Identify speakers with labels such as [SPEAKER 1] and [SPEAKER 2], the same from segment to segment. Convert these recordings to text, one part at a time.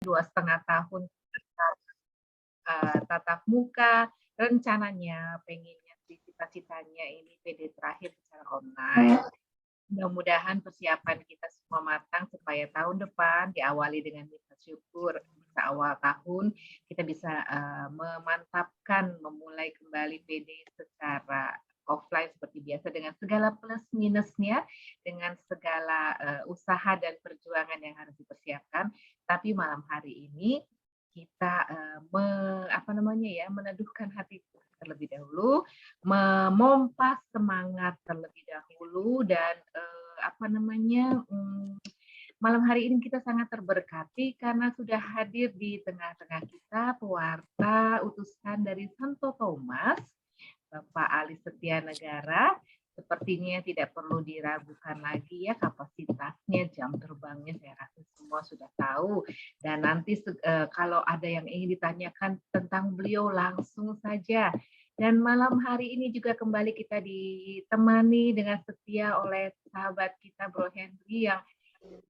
[SPEAKER 1] 2,5 tahun tatap muka, rencananya pengennya cita-citanya ini PD terakhir secara online. Mudah-mudahan persiapan kita semua matang supaya tahun depan diawali dengan rasa syukur. Awal tahun kita bisa memantapkan, memulai kembali PD secara offline seperti biasa dengan segala plus minusnya, dengan segala usaha dan perjuangan yang harus dipersiapkan. Tapi malam hari ini kita meneduhkan hati terlebih dahulu, memompa semangat terlebih dahulu, dan malam hari ini kita sangat terberkati karena sudah hadir di tengah-tengah kita pewarta utusan dari Santo Thomas, Bapak Ali Setia Negara. Sepertinya tidak perlu diragukan lagi ya kapasitasnya, jam terbangnya saya rasa semua sudah tahu. Dan nanti kalau ada yang ingin ditanyakan tentang beliau langsung saja. Dan malam hari ini juga kembali kita ditemani dengan setia oleh sahabat kita Bro Henry yang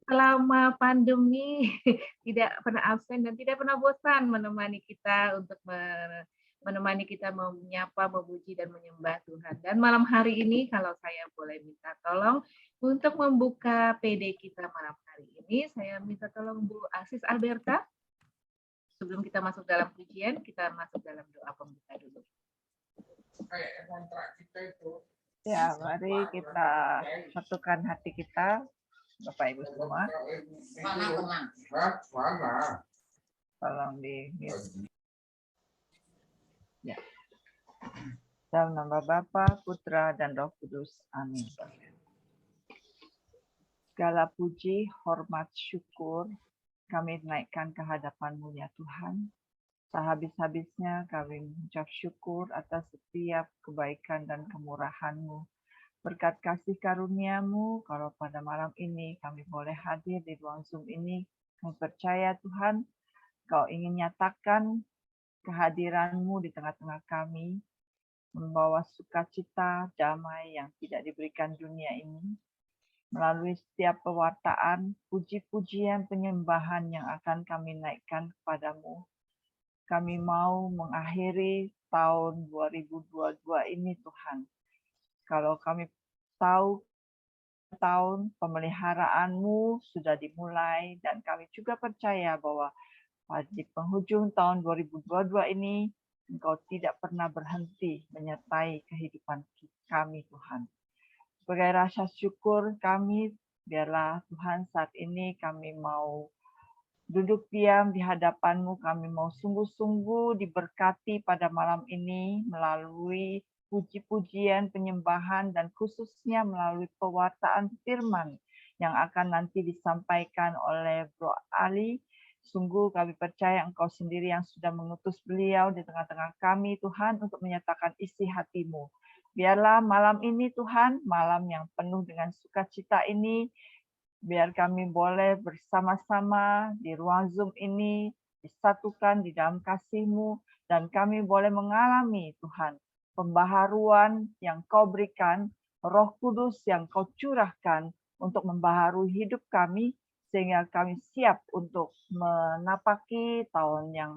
[SPEAKER 1] selama pandemi tidak pernah absen dan tidak pernah bosan menemani kita untuk menemani kita menyapa, memuji, dan menyembah Tuhan. Dan malam hari ini kalau saya boleh minta tolong untuk membuka PD kita malam hari ini, saya minta tolong Bu Asis Alberta. Sebelum kita masuk dalam pujian, kita masuk dalam doa pembuka dulu.
[SPEAKER 2] Ya, mari kita satukan hati kita, Bapak Ibu semua. Tolong di ya. Dalam nama Bapa, Putra, dan Roh Kudus. Amin. Segala puji, hormat, syukur kami naikkan ke hadapan-Mu ya Tuhan. Sehabis-habisnya kami mengucap syukur atas setiap kebaikan dan kemurahan-Mu. Berkat kasih karunia-Mu, kalau pada malam ini kami boleh hadir di ruang Zoom ini, kami percaya Tuhan, Kau ingin nyatakan kehadiran-Mu di tengah-tengah kami, membawa sukacita, damai yang tidak diberikan dunia ini. Melalui setiap pewartaan, puji-pujian, penyembahan yang akan kami naikkan kepadamu. Kami mau mengakhiri tahun 2022 ini Tuhan. Kalau kami tahu tahun pemeliharaan-Mu sudah dimulai dan kami juga percaya bahwa di penghujung tahun 2022 ini Engkau tidak pernah berhenti menyertai kehidupan kami Tuhan. Sebagai rasa syukur kami, biarlah Tuhan saat ini kami mau duduk diam di hadapan-Mu, kami mau sungguh-sungguh diberkati pada malam ini melalui puji-pujian, penyembahan, dan khususnya melalui pewartaan firman yang akan nanti disampaikan oleh Bro Ali. Sungguh kami percaya Engkau sendiri yang sudah mengutus beliau di tengah-tengah kami, Tuhan, untuk menyatakan isi hati-Mu. Biarlah malam ini, Tuhan, malam yang penuh dengan sukacita ini, biar kami boleh bersama-sama di ruang Zoom ini, disatukan di dalam kasih-Mu, dan kami boleh mengalami, Tuhan, pembaharuan yang Kau berikan, Roh Kudus yang Kau curahkan untuk membaharui hidup kami, sehingga kami siap untuk menapaki tahun yang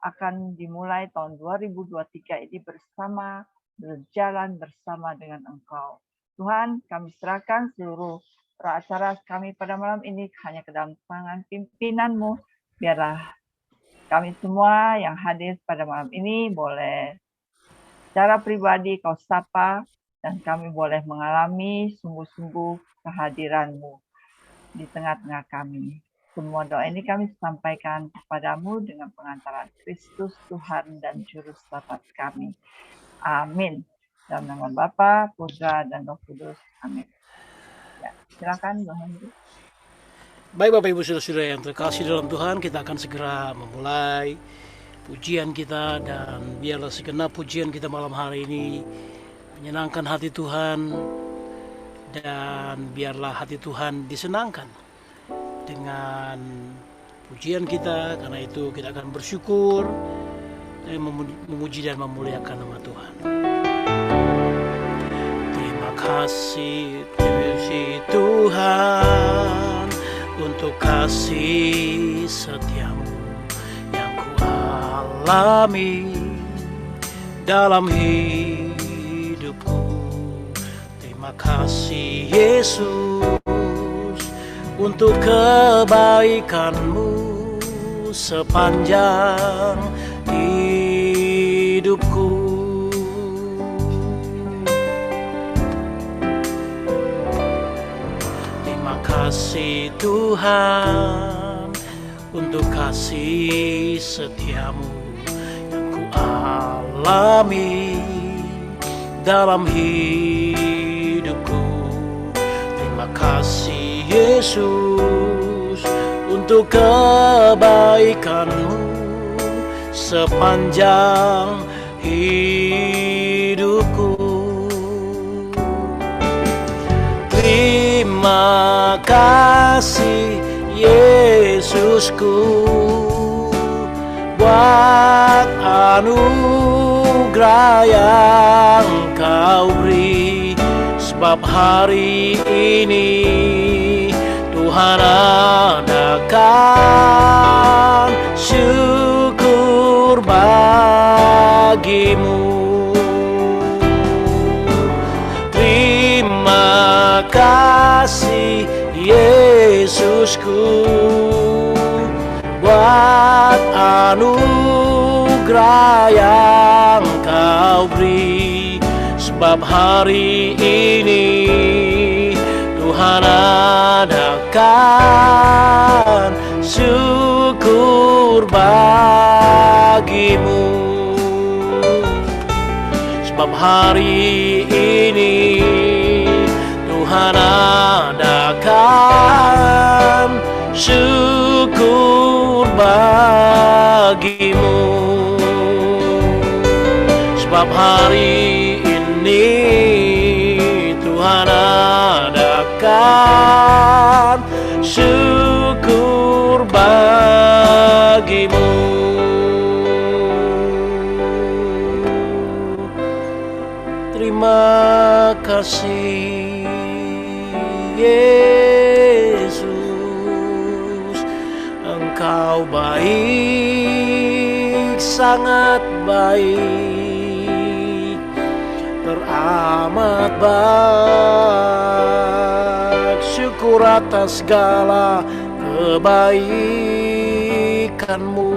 [SPEAKER 2] akan dimulai tahun 2023 ini bersama, berjalan bersama dengan Engkau. Tuhan, kami serahkan seluruh acara kami pada malam ini hanya ke dalam tangan pimpinan-Mu. Biarlah kami semua yang hadir pada malam ini boleh secara pribadi Kau sapa, dan kami boleh mengalami sungguh-sungguh kehadiran-Mu di tengah-tengah kami. Semua doa ini kami sampaikan kepadamu dengan pengantaran Kristus Tuhan dan Juru Selamat kami. Amin. Dalam nama Bapa, Putra, dan Roh Kudus. Amin. Ya, silakan Bu Henry.
[SPEAKER 3] Baik Bapak Ibu Saudara-saudara yang terkasih dalam Tuhan, kita akan segera memulai pujian kita, dan biarlah segenap pujian kita malam hari ini menyenangkan hati Tuhan, dan biarlah hati Tuhan disenangkan dengan pujian kita. Karena itu kita akan bersyukur dan memuji dan memuliakan nama Tuhan. Terima kasih Tuhan untuk kasih setiamu. alami dalam hidupku. Terima kasih Yesus untuk kebaikan-Mu sepanjang hidupku. Terima kasih Tuhan untuk kasih setia-Mu yang ku alami dalam hidupku. Terima kasih Yesus untuk kebaikan-Mu sepanjang hidupku. Terima kasih Yesusku buat anugerah yang Kau beri, sebab hari ini Tuhan adakan syukur bagi-Mu. Terima kasih Yesusku buat anugerah yang Kau beri, sebab hari ini Tuhan adakan syukur bagi-Mu. Sebab hari ini Tuhan adakan syukur bagi-Mu. Sebab hari ini Tuhan adakan syukur bagi-Mu. Terima kasih Yesus, Engkau baik, sangat baik, teramat baik. Syukur atas segala kebaikan-Mu.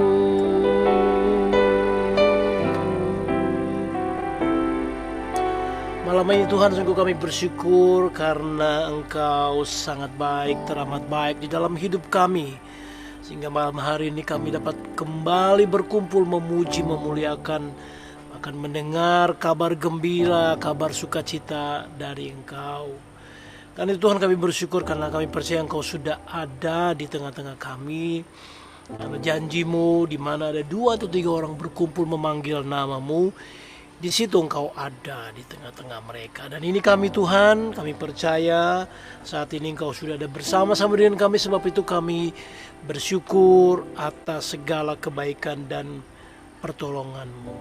[SPEAKER 3] Malam ini Tuhan, sungguh kami bersyukur karena Engkau sangat baik, teramat baik di dalam hidup kami. Sehingga malam hari ini kami dapat kembali berkumpul memuji, memuliakan, akan mendengar kabar gembira, kabar sukacita dari Engkau. Karena itu Tuhan, kami bersyukur karena kami percaya Engkau sudah ada di tengah-tengah kami. Karena janji-Mu, di mana ada 2 atau 3 orang berkumpul memanggil nama-Mu, di situ Engkau ada di tengah-tengah mereka. Dan ini kami Tuhan, kami percaya saat ini Engkau sudah ada bersama-sama dengan kami. Sebab itu kami bersyukur atas segala kebaikan dan pertolongan-Mu.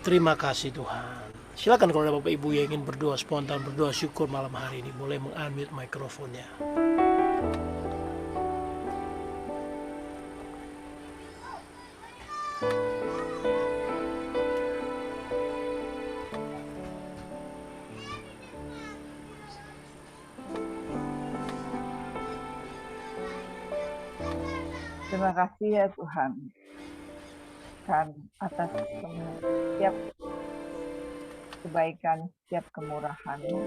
[SPEAKER 3] Terima kasih Tuhan. Silakan kalau ada Bapak Ibu yang ingin berdoa spontan, berdoa syukur malam hari ini, boleh meng-unmute mikrofonnya.
[SPEAKER 2] Terima kasih ya Tuhan, kan atas setiap kebaikan, setiap kemurahan-Mu.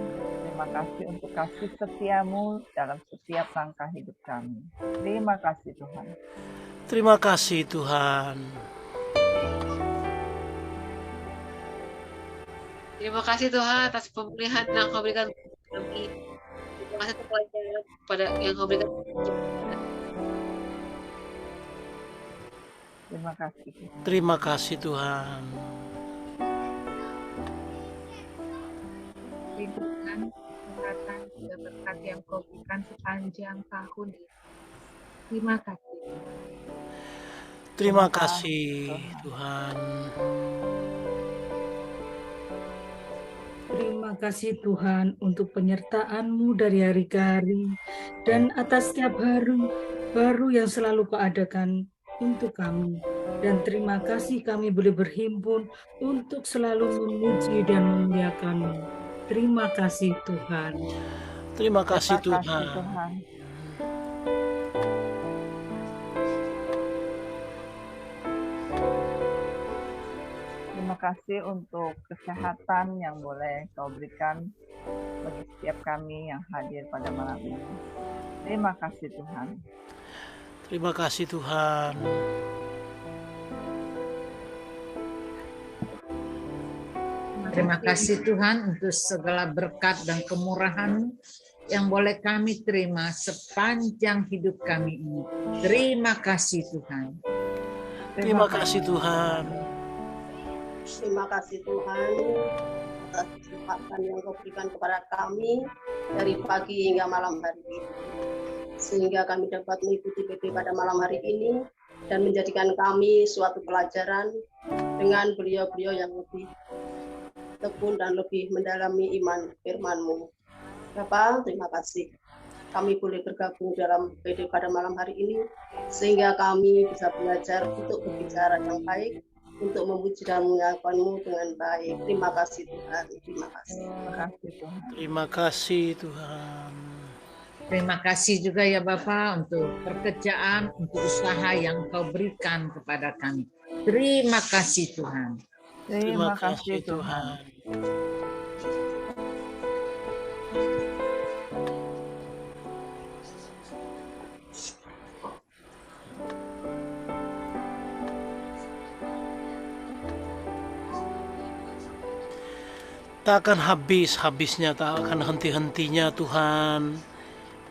[SPEAKER 2] Terima kasih untuk kasih setia-Mu dalam setiap langkah hidup kami. Terima kasih Tuhan.
[SPEAKER 3] Terima kasih Tuhan.
[SPEAKER 4] Terima kasih Tuhan atas pemeliharaan yang Kau berikan kepada kami. Terima kasih kepada yang Kau berikan.
[SPEAKER 2] Terima kasih.
[SPEAKER 3] Terima kasih Tuhan.
[SPEAKER 1] Kehidupan, kesehatan, juga berkat yang Kau berikan sepanjang tahun ini. Terima kasih.
[SPEAKER 3] Terima kasih Tuhan.
[SPEAKER 5] Terima kasih Tuhan untuk penyertaan-Mu dari hari ke hari dan atas setiap hari baru yang selalu Kau adakan untuk kami. Dan terima kasih kami boleh berhimpun untuk selalu memuji dan memuliakan-Mu. Terima kasih Tuhan.
[SPEAKER 3] Terima kasih
[SPEAKER 2] Terima kasih
[SPEAKER 3] Tuhan.
[SPEAKER 2] Tuhan. Terima kasih untuk kesehatan yang boleh Kau berikan bagi setiap kami yang hadir pada malam ini. Terima kasih Tuhan.
[SPEAKER 3] Terima kasih Tuhan.
[SPEAKER 6] Terima kasih Tuhan untuk segala berkat dan kemurahan yang boleh kami terima sepanjang hidup kami ini. Terima kasih Tuhan.
[SPEAKER 3] Terima kasih Tuhan.
[SPEAKER 7] Terima kasih Tuhan atas kesempatan yang Kau berikan kepada kami dari pagi hingga malam hari ini. Sehingga kami dapat mengikuti PP pada malam hari ini dan menjadikan kami suatu pelajaran dengan beliau-beliau yang lebih tekun dan lebih mendalami iman firman-Mu. Bapak, terima kasih. Kami boleh bergabung dalam PD pada malam hari ini, sehingga kami bisa belajar untuk berbicara yang baik, untuk memuji dan mengakukanmu dengan baik. Terima kasih Tuhan. Terima kasih.
[SPEAKER 2] Terima kasih Tuhan.
[SPEAKER 3] Terima kasih Tuhan.
[SPEAKER 6] Terima kasih juga ya Bapak untuk pekerjaan, untuk usaha yang Kau berikan kepada kami. Terima kasih Tuhan.
[SPEAKER 2] Terima kasih Tuhan.
[SPEAKER 3] Tak akan habis-habisnya, tak akan henti-hentinya Tuhan,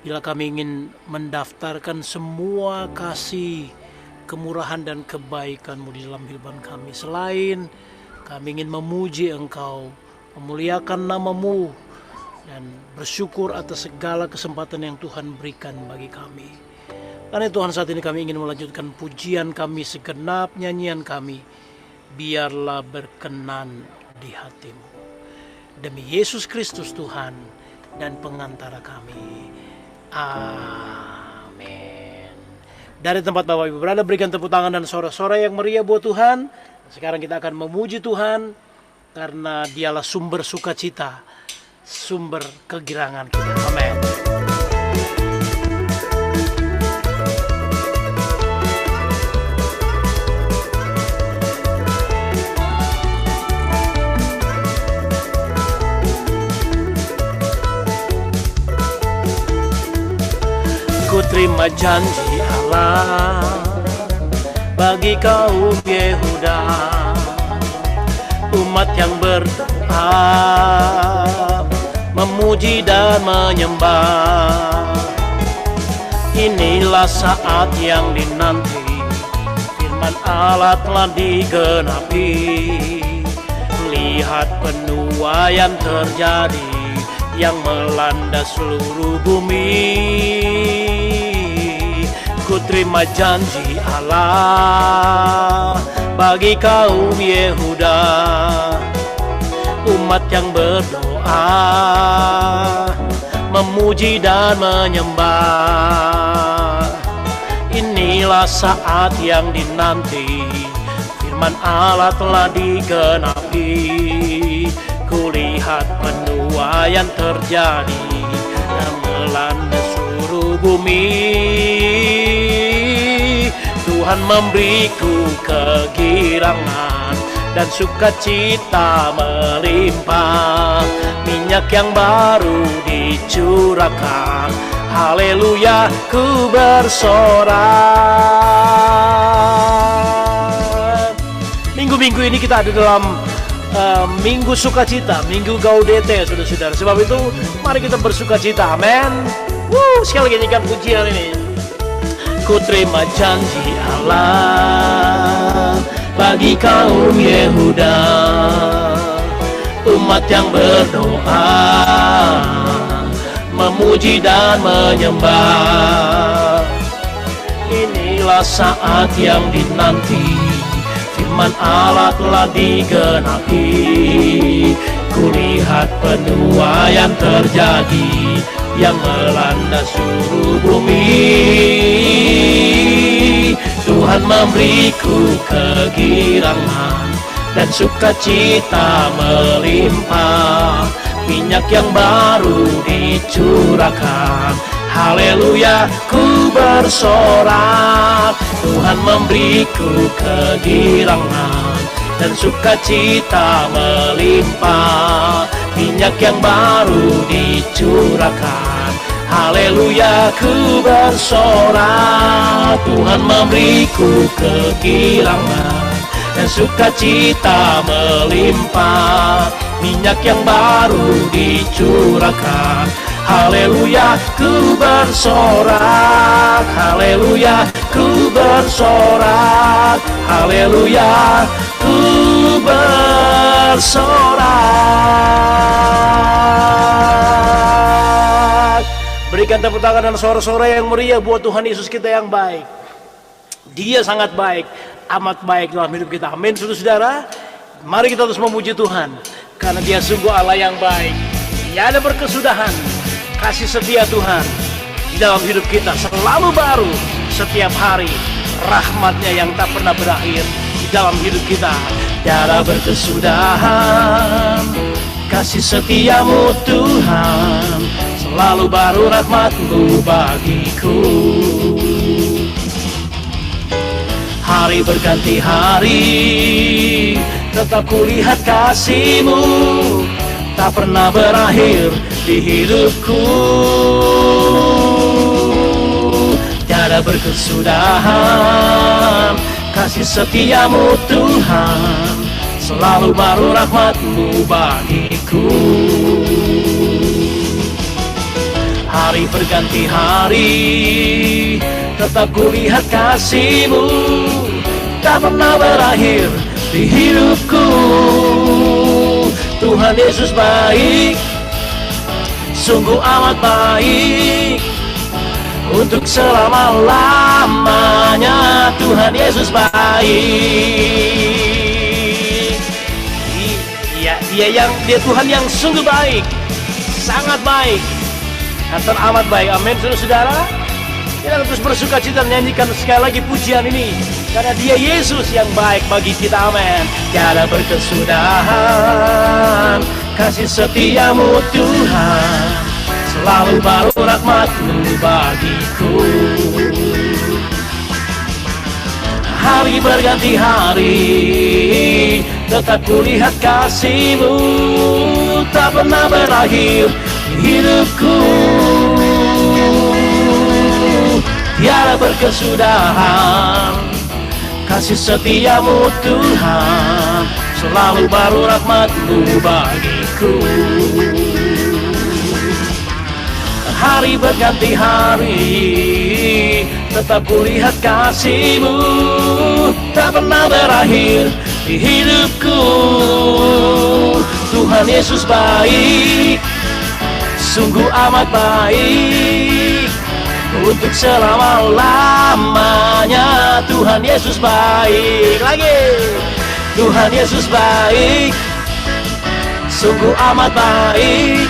[SPEAKER 3] bila kami ingin mendaftarkan semua kasih, kemurahan dan kebaikan-Mu di dalam kehidupan kami. Selain kami ingin memuji Engkau, memuliakan nama-Mu, dan bersyukur atas segala kesempatan yang Tuhan berikan bagi kami. Karena Tuhan, saat ini kami ingin melanjutkan pujian kami, segenap nyanyian kami. Biarlah berkenan di hati-Mu. Demi Yesus Kristus Tuhan dan pengantara kami. Amin. Dari tempat Bapak Ibu berada, berikan tepuk tangan dan sorak-sorai yang meriah buat Tuhan. Sekarang kita akan memuji Tuhan karena Dialah sumber sukacita, sumber kegirangan kita. Amin. Ku terima janji Allah bagi kaum Yehuda, umat yang berdoa, memuji dan menyembah. Inilah saat yang dinanti, firman Allah telah digenapi. Lihat penuaian terjadi yang melanda seluruh bumi. Ku terima janji Allah bagi kaum Yehuda, umat yang berdoa, memuji dan menyembah. Inilah saat yang dinanti, firman Allah telah digenapi. Kulihat penuaian terjadi yang melanda seluruh bumi. Tuhan memberiku kegirangan dan sukacita melimpah. Minyak yang baru dicurahkan, haleluya, ku bersorak. Minggu-minggu ini kita ada dalam Minggu Sukacita, Minggu Gaudete, saudara-saudara. Sebab itu mari kita bersukacita, amin. Sekali lagi nyanyikan pujian ini. Ku terima janji Allah bagi kaum Yehuda, umat yang berdoa, memuji dan menyembah. Inilah saat yang dinanti, firman Allah telah digenapi. Kulihat penuaian terjadi yang melanda seluruh bumi. Tuhan memberiku kegirangan dan sukacita melimpah. Minyak yang baru dicurahkan, haleluya, ku bersorak. Tuhan memberiku kegirangan dan sukacita melimpah. Minyak yang baru dicurahkan, haleluya, ku bersorak. Tuhan memberiku kegirangan dan sukacita melimpah. Minyak yang baru dicurahkan, haleluya, ku bersorak. Haleluya, ku bersorak. Haleluya, ku bersorak. Berikan tepuk tangan dan sorak-sorai yang meriah buat Tuhan Yesus kita yang baik. Dia sangat baik, amat baik dalam hidup kita. Amin, saudara-saudara. Mari kita terus memuji Tuhan, karena Dia sungguh Allah yang baik. Tiada berkesudahan. Kasih setia Tuhan di dalam hidup kita selalu baru setiap hari. Rahmat-Nya yang tak pernah berakhir di dalam hidup kita. Tiada berkesudahan. Kasih setiamu Tuhan, selalu baru rahmat-Mu bagiku. Hari berganti hari, tetap kulihat kasih-Mu, tak pernah berakhir di hidupku. Tiada berkesudahan. Kasih setiamu Tuhan, selalu baru rahmat-Mu bagiku. Hari berganti hari, tetap kulihat kasih-Mu, tak pernah berakhir di hidupku. Tuhan Yesus baik, sungguh amat baik, untuk selama-lamanya. Tuhan Yesus baik. Dia Tuhan yang sungguh baik, sangat baik, dan teramat baik. Amin, saudara-saudara. Kita terus bersuka cita menyanyikan sekali lagi pujian ini, karena Dia Yesus yang baik bagi kita. Amin. Tiada berkesudahan. Kasih setiamu Tuhan, selalu baru rahmat-Mu bagiku. Hari berganti hari, tetap kulihat kasih-Mu, tak pernah berakhir di hidupku. Tiada berkesudahan. Kasih setiamu Tuhan, selalu baru rahmat-Mu bagiku. Hari berganti hari, tetap kulihat kasih-Mu, tak pernah berakhir di hidupku. Tuhan Yesus baik, sungguh amat baik, untuk selama-lamanya. Tuhan Yesus baik. Lagi, Tuhan Yesus baik, sungguh amat baik,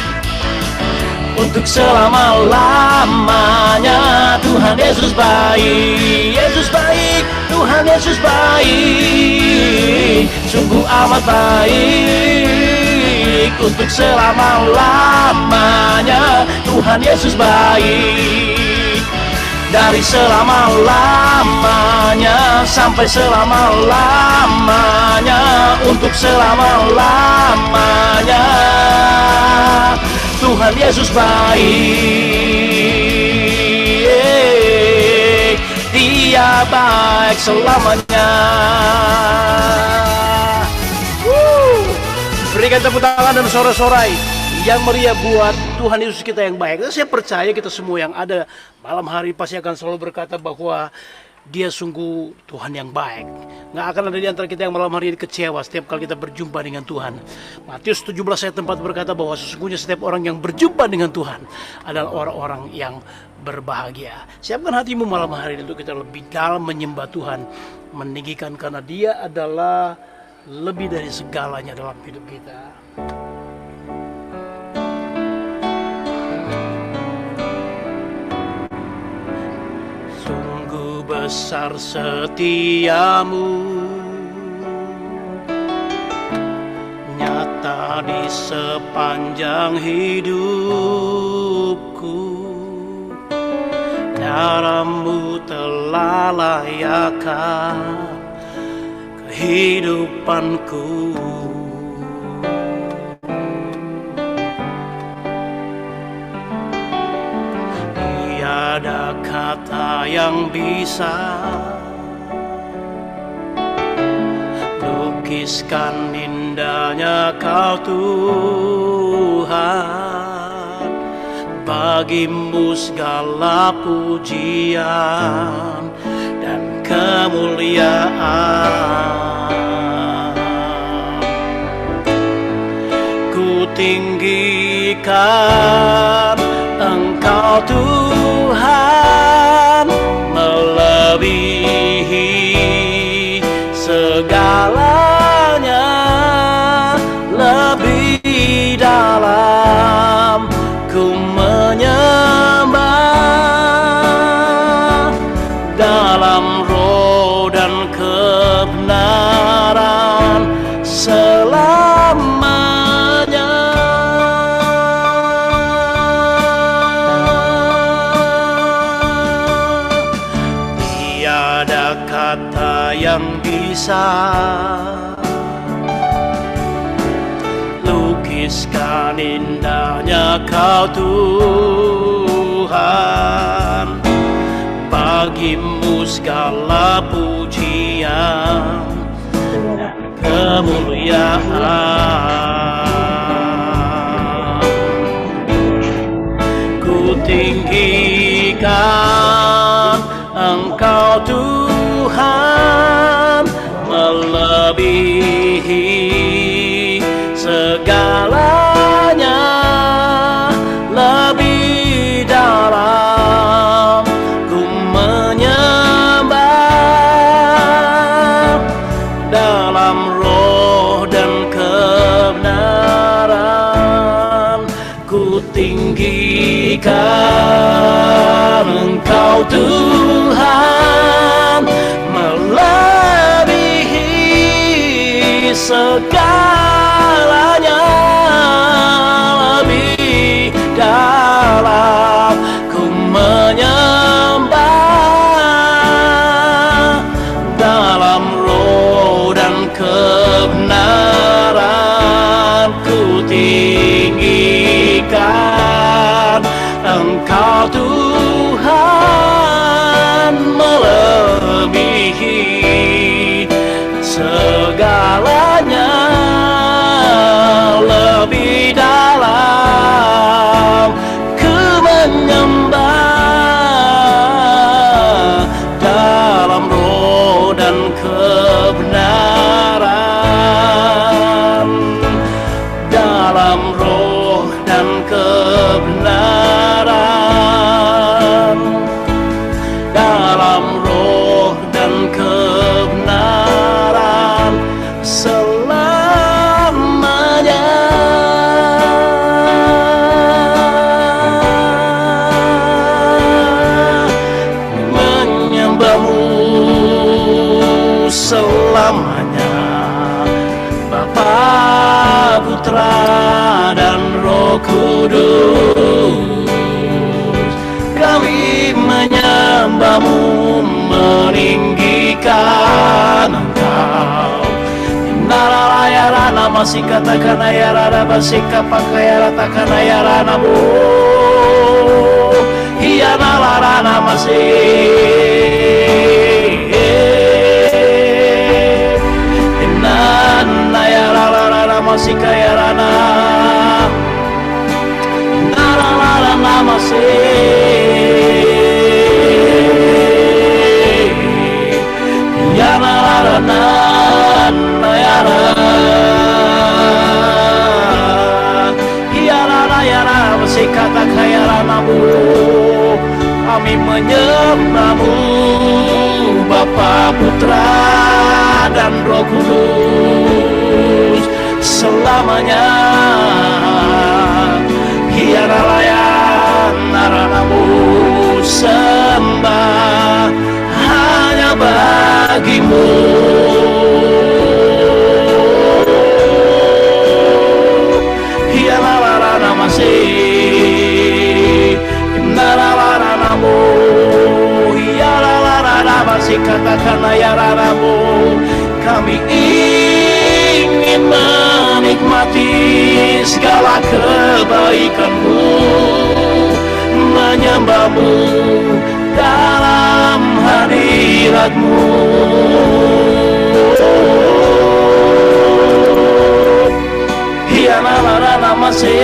[SPEAKER 3] untuk selama-lamanya. Tuhan Yesus baik. Yesus baik, Tuhan Yesus baik, sungguh amat baik, untuk selama-lamanya. Tuhan Yesus baik, dari selama-lamanya sampai selama-lamanya, untuk selama-lamanya. Tuhan Yesus baik, Dia baik selamanya. Berikan tepuk tangan dan sorak-sorai yang meriah buat Tuhan Yesus kita yang baik. Dan saya percaya kita semua yang ada malam hari pasti akan selalu berkata bahwa Dia sungguh Tuhan yang baik. Nggak akan ada di antara kita yang malam hari ini kecewa setiap kali kita berjumpa dengan Tuhan. Matius 17 ayat 4 berkata bahwa sesungguhnya setiap orang yang berjumpa dengan Tuhan adalah orang-orang yang berbahagia. Siapkan hatimu malam hari ini untuk kita lebih dalam menyembah Tuhan, meninggikan, karena Dia adalah lebih dari segalanya dalam hidup kita. besar setiamu, nyata di sepanjang hidupku. Darahmu telah layakkan kehidupanku. Tiada kata yang bisa lukiskan indahnya Kau Tuhan. Bagimu segala pujian dan kemuliaan. Ku tinggikan Engkau Tuhan, melebihi segalanya, lebih dalam ku menyembah, dalam roh dan kebenaran selamanya. Tiada kata yang bisa lukiskan indahnya Kau Tuhan. Bagimu segala pujian dan kemuliaan. Ku tinggikan Engkau Tuhan, melebihi segalanya, lebih dalam ku menyembah, dalam roh dan kebenaran. Ku tinggikan Engkau Tuhan, melebihi segalanya, lebih dalam ku menyembah, dalam roh dan kebenaran. Ku tinggikan Engkau Tuhan, melebihi segalanya, lebih dalam ku menyembah, dalam roh dan kebenaran, dalam roh dan kebenaran, dalam roh dan kebenaran selamanya. Menyembahmu selamanya, Bapa, Putra, dan Roh Kudus. Kami menyembahmu, meninggikan Engkau. Narayana masih katakan ayarana basika pakai ratakan ayaranamu. Iya nalarana masih. Nan ayarana masih kaya rana. Narayana masih. Iya nalarana. Kata kaya ranamu, kami menyembahmu, Bapa, Putra, dan Roh Kudus selamanya. Hiara layan naranamu sembah. yaranamu. Kami ingin menikmati segala kebaikan-Mu, menyembah-Mu dalam hadirat-Mu. Hiyanarana masih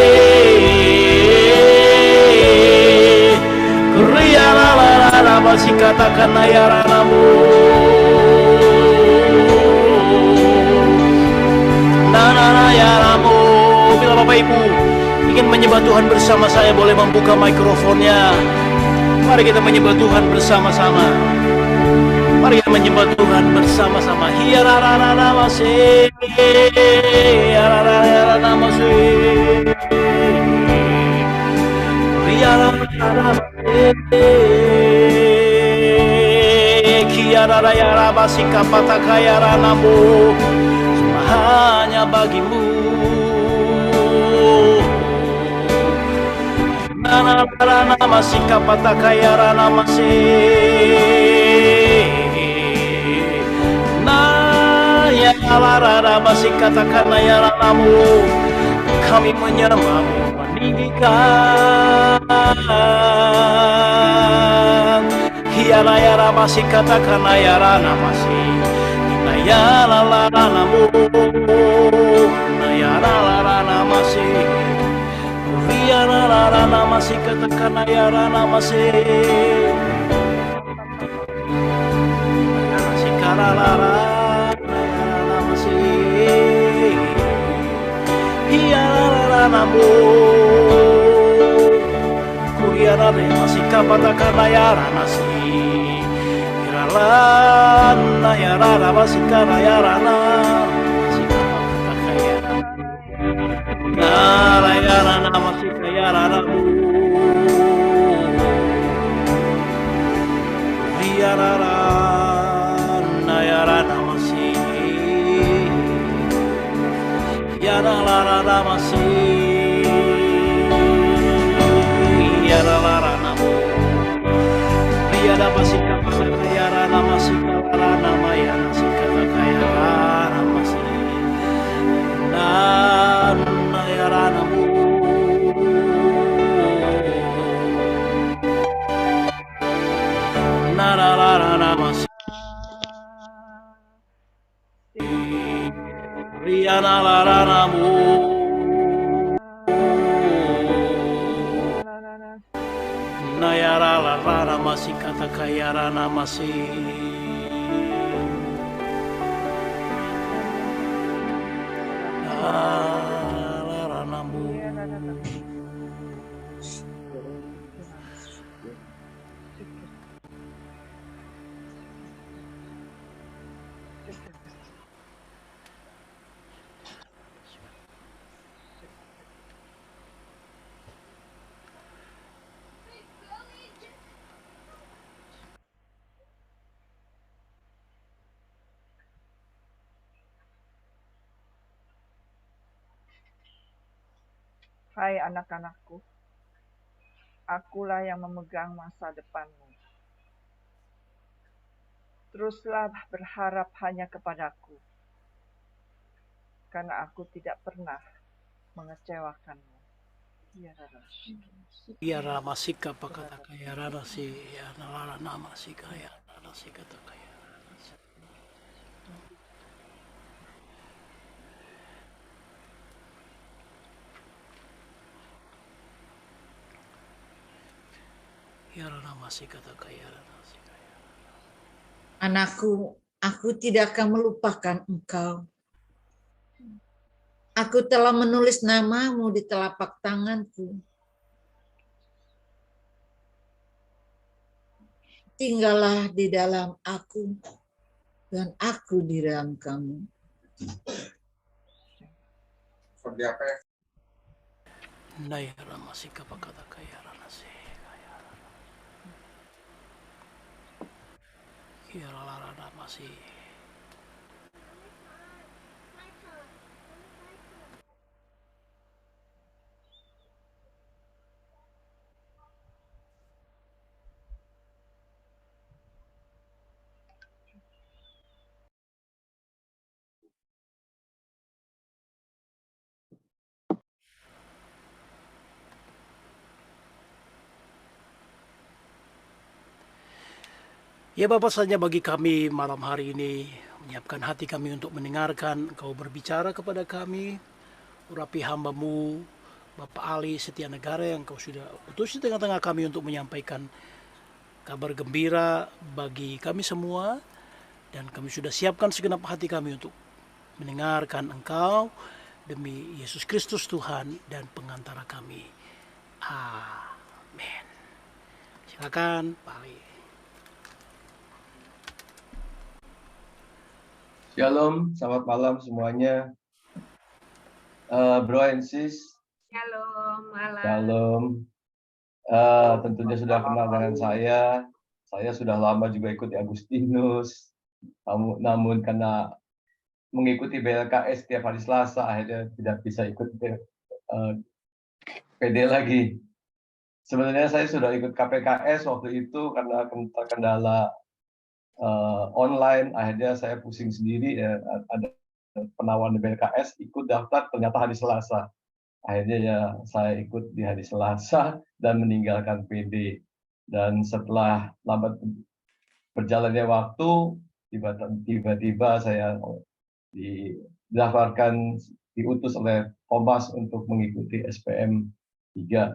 [SPEAKER 3] Riyanarana masih katakan yaranamu. Nana yaramu. Bila Bapak Ibu ingin menyembah Tuhan bersama saya, boleh membuka mikrofonnya. Mari kita menyembah Tuhan bersama-sama. Mari kita menyembah Tuhan bersama-sama. Hiyanarana masih Hiyanarana masih Riyanarana Kiara yara basika pataka yara namu, cuma hanya bagimu. Nana nama sika pataka yara namase. Na yara rara basika takana yara namu, kami menyembah-Mu, meninggikan. Hiara yara masih katakan yara namasi. Nayara lara namu. Nayara lara namasi. Hiara lara namasi katakan yara namasi. Sikara lara nayara namasi. Hiara lara namu. Kuriara masih kapatakan yara nasi. Iralana yarara basikara yarana sikapataka yarana. Nara yarana masika yarana bu. Riarara nayarana masih. Yarara masih. Yarara namu. Riara basika pataka yarana masika yarana mayana sikataka yarana masih. Nana yarana mu. Nararara masih. Riana larana mu. Nayara lara masih kata kayara masih. Lara namu.
[SPEAKER 2] Hai anak-anakku, akulah yang memegang masa depanmu. Teruslah berharap hanya kepadaku, karena aku tidak pernah mengecewakanmu. Ya Rashi.
[SPEAKER 3] Yara masika pakata kayara nasi. Nara nama sika yara nasi kata kayara. Yara nama sika kata kayara nasi.
[SPEAKER 6] Anakku, aku tidak akan melupakan engkau. Aku telah menulis namamu di telapak tanganku. Tinggallah di dalam aku, dan aku di dalam kamu.
[SPEAKER 3] Nayara masika pakata kayara nasi. Yara lara masih. Ya Bapa, saja bagi kami malam hari ini, menyiapkan hati kami untuk mendengarkan Engkau berbicara kepada kami, urapi hamba-Mu, Bapak Ali Setia Negara yang Kau sudah utus di tengah-tengah kami untuk menyampaikan kabar gembira bagi kami semua, dan kami sudah siapkan segenap hati kami untuk mendengarkan Engkau demi Yesus Kristus Tuhan dan pengantara kami. Amin. Silakan Pak Ali.
[SPEAKER 8] Shalom, selamat malam semuanya. Bro and sis,
[SPEAKER 1] Shalom, malam.
[SPEAKER 8] shalom. Tentunya sudah kenal dengan saya. Saya sudah lama juga ikut di Agustinus. Namun karena mengikuti BLKS setiap hari Selasa, akhirnya tidak bisa ikut PD lagi. Sebenarnya saya sudah ikut KPKS waktu itu karena terkendala online, akhirnya saya pusing sendiri. Ada penawaran di BLKS, ikut daftar, ternyata hari Selasa. Akhirnya ya saya ikut di hari Selasa dan meninggalkan PD. Dan setelah lambat berjalannya waktu, tiba-tiba saya didaftarkan, diutus oleh Thomas untuk mengikuti SPM 3.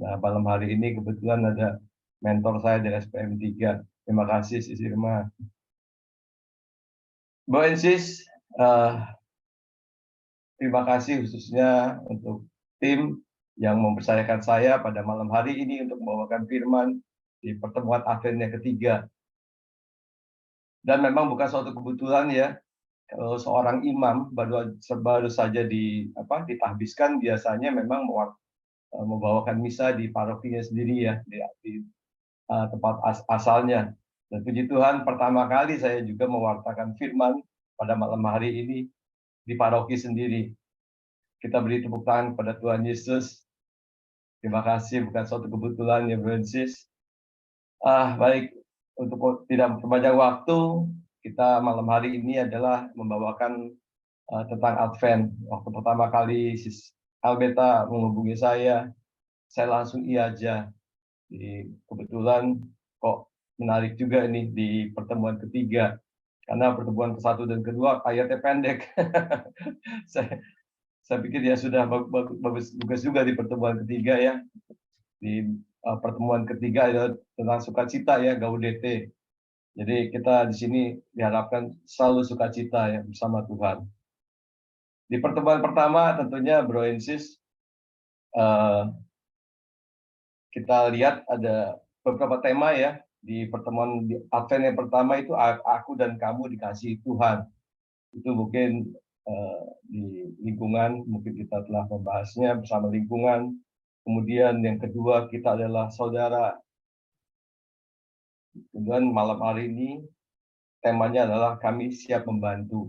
[SPEAKER 8] Nah, malam hari ini kebetulan ada mentor saya dari SPM 3. Terima kasih, Sis Irma. Bro and Sis, terima kasih khususnya untuk tim yang mempercayakan saya pada malam hari ini untuk membawakan firman di pertemuan Advent yang ketiga. Dan memang bukan suatu kebetulan ya, kalau seorang imam baru saja ditahbiskan, biasanya memang membawakan misa di parokinya sendiri ya, di tempat asalnya. Dan puji Tuhan, pertama kali saya juga mewartakan firman pada malam hari ini di paroki sendiri. Kita beri tepuk tangan kepada Tuhan Yesus. Terima kasih, bukan suatu kebetulan ya, Francis. Baik, untuk tidak memperpanjang waktu, kita malam hari ini adalah membawakan tentang Advent. Waktu pertama kali Sis Albeta menghubungi saya langsung iya aja. Kebetulan kok menarik juga ini di pertemuan ketiga. Karena pertemuan ke-1 dan ke-2 ayatnya pendek. Saya pikir ya sudah bagus juga di pertemuan ketiga ya. Di pertemuan ketiga adalah tentang sukacita ya, Gaudete. Jadi kita di sini diharapkan selalu sukacita ya bersama Tuhan. Di pertemuan pertama tentunya Bro and Sis, kita lihat ada beberapa tema ya. Di pertemuan di Advent yang pertama itu aku dan kamu dikasihi Tuhan. Itu mungkin di lingkungan, mungkin kita telah membahasnya bersama lingkungan. Kemudian yang kedua, kita adalah saudara. Kemudian malam hari ini temanya adalah kami siap membantu.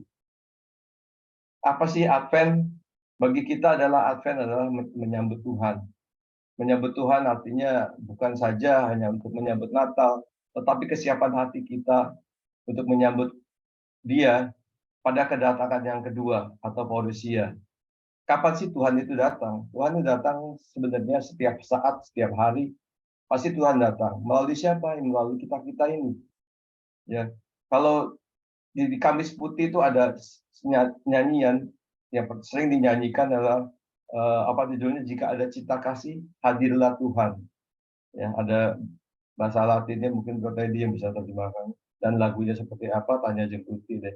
[SPEAKER 8] Apa sih Advent? Bagi kita Advent adalah menyambut Tuhan. Menyambut Tuhan artinya bukan saja hanya untuk menyambut Natal, tetapi kesiapan hati kita untuk menyambut Dia pada kedatangan yang kedua atau parousia. Kapan sih Tuhan itu datang? Tuhan itu datang sebenarnya setiap saat, setiap hari. Pasti Tuhan datang. Melalui siapa? Melalui kita ini. Ya, kalau di Kamis Putih itu ada nyanyian yang sering dinyanyikan adalah judulnya, jika ada cinta kasih, hadirlah Tuhan. Ya, ada bahasa Latinnya, mungkin Bro Teddy yang bisa terjemahkan. Dan lagunya seperti apa? Tanya Jeng Putih deh.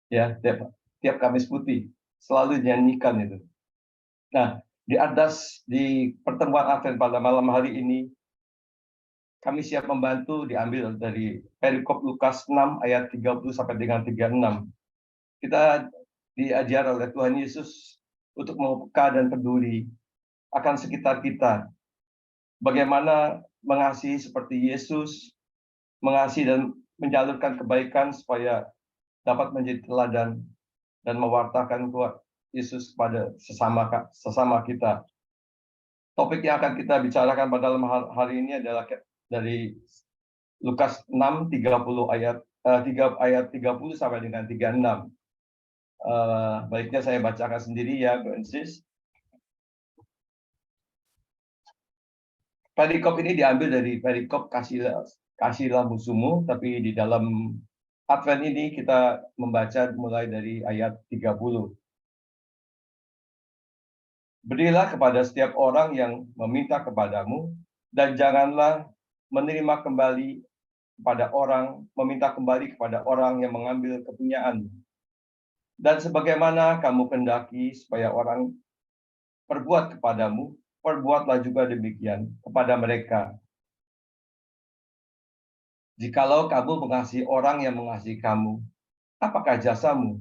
[SPEAKER 8] Ya, tiap Kamis Putih selalu dinyanyikan itu. Nah, di pertemuan Advent pada malam hari ini, kami siap membantu diambil dari perikop Lukas 6 ayat 30 sampai dengan 36. Kita diajar oleh Tuhan Yesus untuk peka dan peduli akan sekitar kita. Bagaimana mengasihi seperti Yesus, mengasihi dan menyalurkan kebaikan supaya dapat menjadi teladan dan mewartakan Yesus kepada sesama kita. Topik yang akan kita bicarakan pada hari ini adalah dari Lukas 6 ayat 30 sampai dengan 36. Baiknya saya bacakan sendiri ya, Bro and Sis. Perikop ini diambil dari perikop kasih Kasihilah musuhmu, tapi di dalam Advent ini kita membaca mulai dari ayat 30. Berilah kepada setiap orang yang meminta kepadamu, dan janganlah menerima kembali meminta kembali kepada orang yang mengambil kepunyaanmu. Dan sebagaimana kamu kendaki supaya orang perbuat kepadamu, perbuatlah juga demikian kepada mereka. Jikalau kamu mengasihi orang yang mengasihi kamu, apakah jasamu?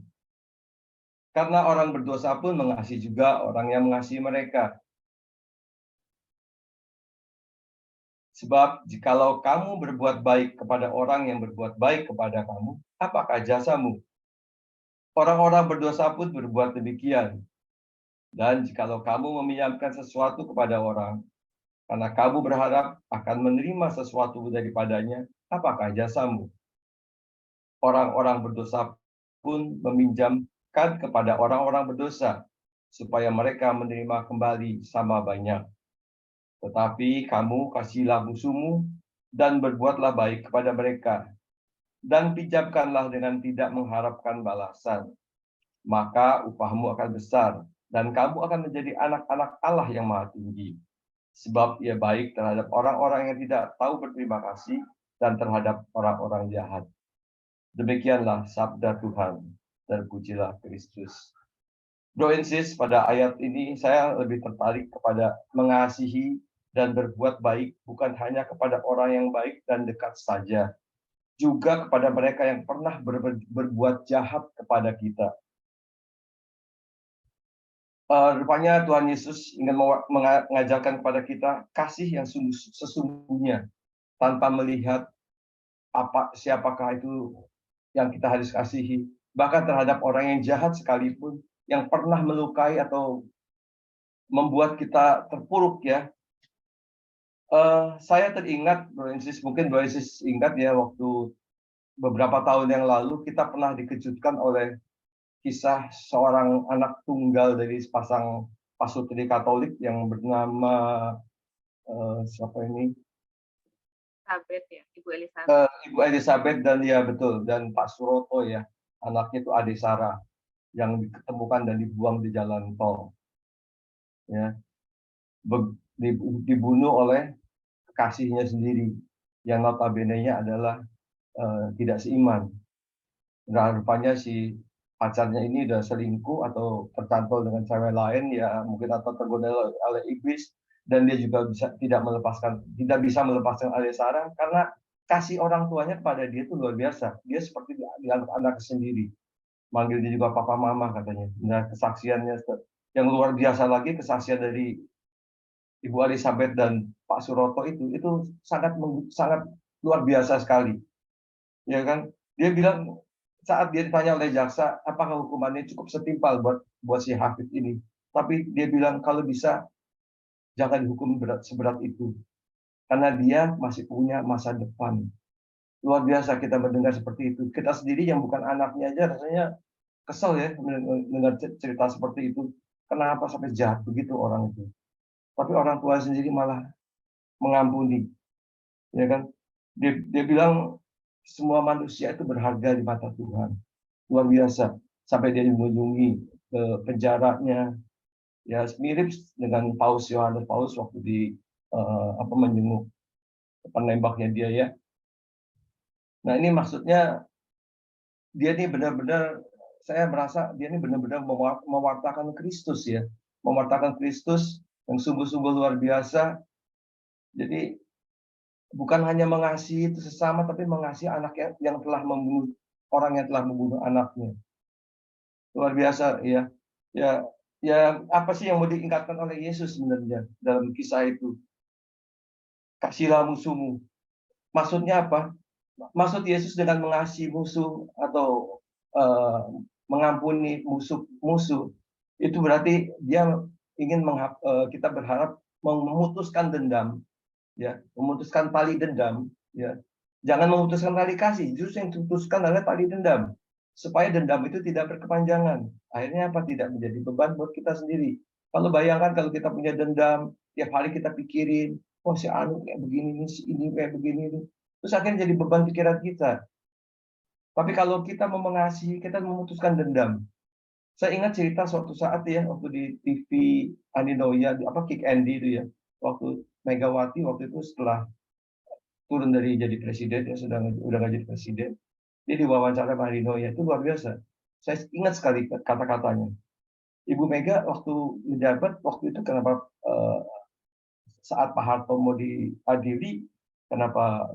[SPEAKER 8] Karena orang berdosa pun mengasihi juga orang yang mengasihi mereka. Sebab jikalau kamu berbuat baik kepada orang yang berbuat baik kepada kamu, apakah jasamu? Orang-orang berdosa pun berbuat demikian. Dan jikalau kamu meminjamkan sesuatu kepada orang, karena kamu berharap akan menerima sesuatu daripadanya, apakah jasamu? Orang-orang berdosa pun meminjamkan kepada orang-orang berdosa, supaya mereka menerima kembali sama banyak. Tetapi kamu kasihilah musuhmu, dan berbuatlah baik kepada mereka, dan pinjamkanlah dengan tidak mengharapkan balasan. Maka upahmu akan besar, dan kamu akan menjadi anak-anak Allah yang Maha Tinggi. Sebab ia baik terhadap orang-orang yang tidak tahu berterima kasih, dan terhadap orang-orang jahat. Demikianlah sabda Tuhan. Terpujilah Kristus. Bro and sis, pada ayat ini saya lebih tertarik kepada mengasihi dan berbuat baik, bukan hanya kepada orang yang baik dan dekat saja, juga kepada mereka yang pernah berbuat jahat kepada kita. Rupanya Tuhan Yesus ingin mengajarkan kepada kita kasih yang sesungguhnya, tanpa melihat siapakah itu yang kita harus kasihi, bahkan terhadap orang yang jahat sekalipun, yang pernah melukai atau membuat kita terpuruk ya. Saya teringat, mungkin Bro Yesus ingat ya, waktu beberapa tahun yang lalu kita pernah dikejutkan oleh kisah seorang anak tunggal dari sepasang pasutri Katolik yang bernama siapa ini?
[SPEAKER 1] Elizabeth ya, Ibu Elizabeth.
[SPEAKER 8] Ibu Elizabeth dan ya betul, dan Pak Suroto ya, anaknya itu Ade Sarah yang diketemukan dan dibuang di jalan tol. Ya. Dibunuh oleh kekasihnya sendiri yang notabene-nya adalah tidak seiman. Nah, rupanya si pacarnya ini udah selingkuh atau tercantol dengan cewek lain ya, mungkin atau tergoda oleh iblis, dan dia juga tidak bisa melepaskan Ade Sarah karena kasih orang tuanya kepada dia itu luar biasa. Dia seperti dianggap anak sendiri. Manggil dia juga papa mama katanya. Nah, kesaksiannya yang luar biasa lagi, kesaksian dari Ibu Elizabeth dan Pak Suroto itu sangat luar biasa sekali. Ya kan? Dia bilang saat dia ditanya oleh jaksa, apakah hukumannya cukup setimpal buat si Hafid ini? Tapi dia bilang kalau bisa jangan dihukum seberat itu, karena dia masih punya masa depan. Luar biasa kita mendengar seperti itu. Kita sendiri yang bukan anaknya aja rasanya kesel ya mendengar cerita seperti itu. Kenapa sampai jahat begitu orang itu? Tapi orang tua sendiri malah mengampuni, ya kan? Dia bilang semua manusia itu berharga di mata Tuhan. Luar biasa. Sampai dia mengunjungi ke penjaranya. Ya mirip dengan Yohanes Paulus waktu di menjenguk penembaknya dia ya. Nah ini maksudnya dia ini benar-benar, saya merasa dia ini benar-benar mewartakan Kristus ya. Mewartakan Kristus yang sungguh-sungguh luar biasa. Jadi bukan hanya mengasihi itu sesama, tapi mengasihi anak yang telah membunuh orang yang telah membunuh anaknya. Luar biasa ya. Ya apa sih yang mau diingatkan oleh Yesus sebenarnya dalam kisah itu? Kasihilah musuhmu. Maksudnya apa? Maksud Yesus dengan mengasihi musuh atau mengampuni musuh itu berarti dia ingin kita berharap memutuskan dendam. Ya, memutuskan tali dendam, ya. Jangan memutuskan tali kasih, justru yang diputuskan adalah tali dendam. Supaya dendam itu tidak berkepanjangan. Akhirnya apa? Tidak menjadi beban buat kita sendiri. Kalau bayangkan kalau kita punya dendam, tiap hari kita pikirin, oh si Anu kayak begini nih, si ini kayak begini nih. terus akhirnya jadi beban pikiran kita. Tapi kalau kita mau mengasihi, kita memutuskan dendam. Saya ingat cerita suatu saat ya, waktu di TV Aninoya, Kick Andy itu ya, waktu Megawati waktu itu setelah turun dari jadi presiden, ya udah nggak jadi presiden, dia diwawancara sama Aninoya, itu luar biasa. Saya ingat sekali kata-katanya. Ibu Mega waktu menjabat waktu itu kenapa saat Pak Harto mau diadili, kenapa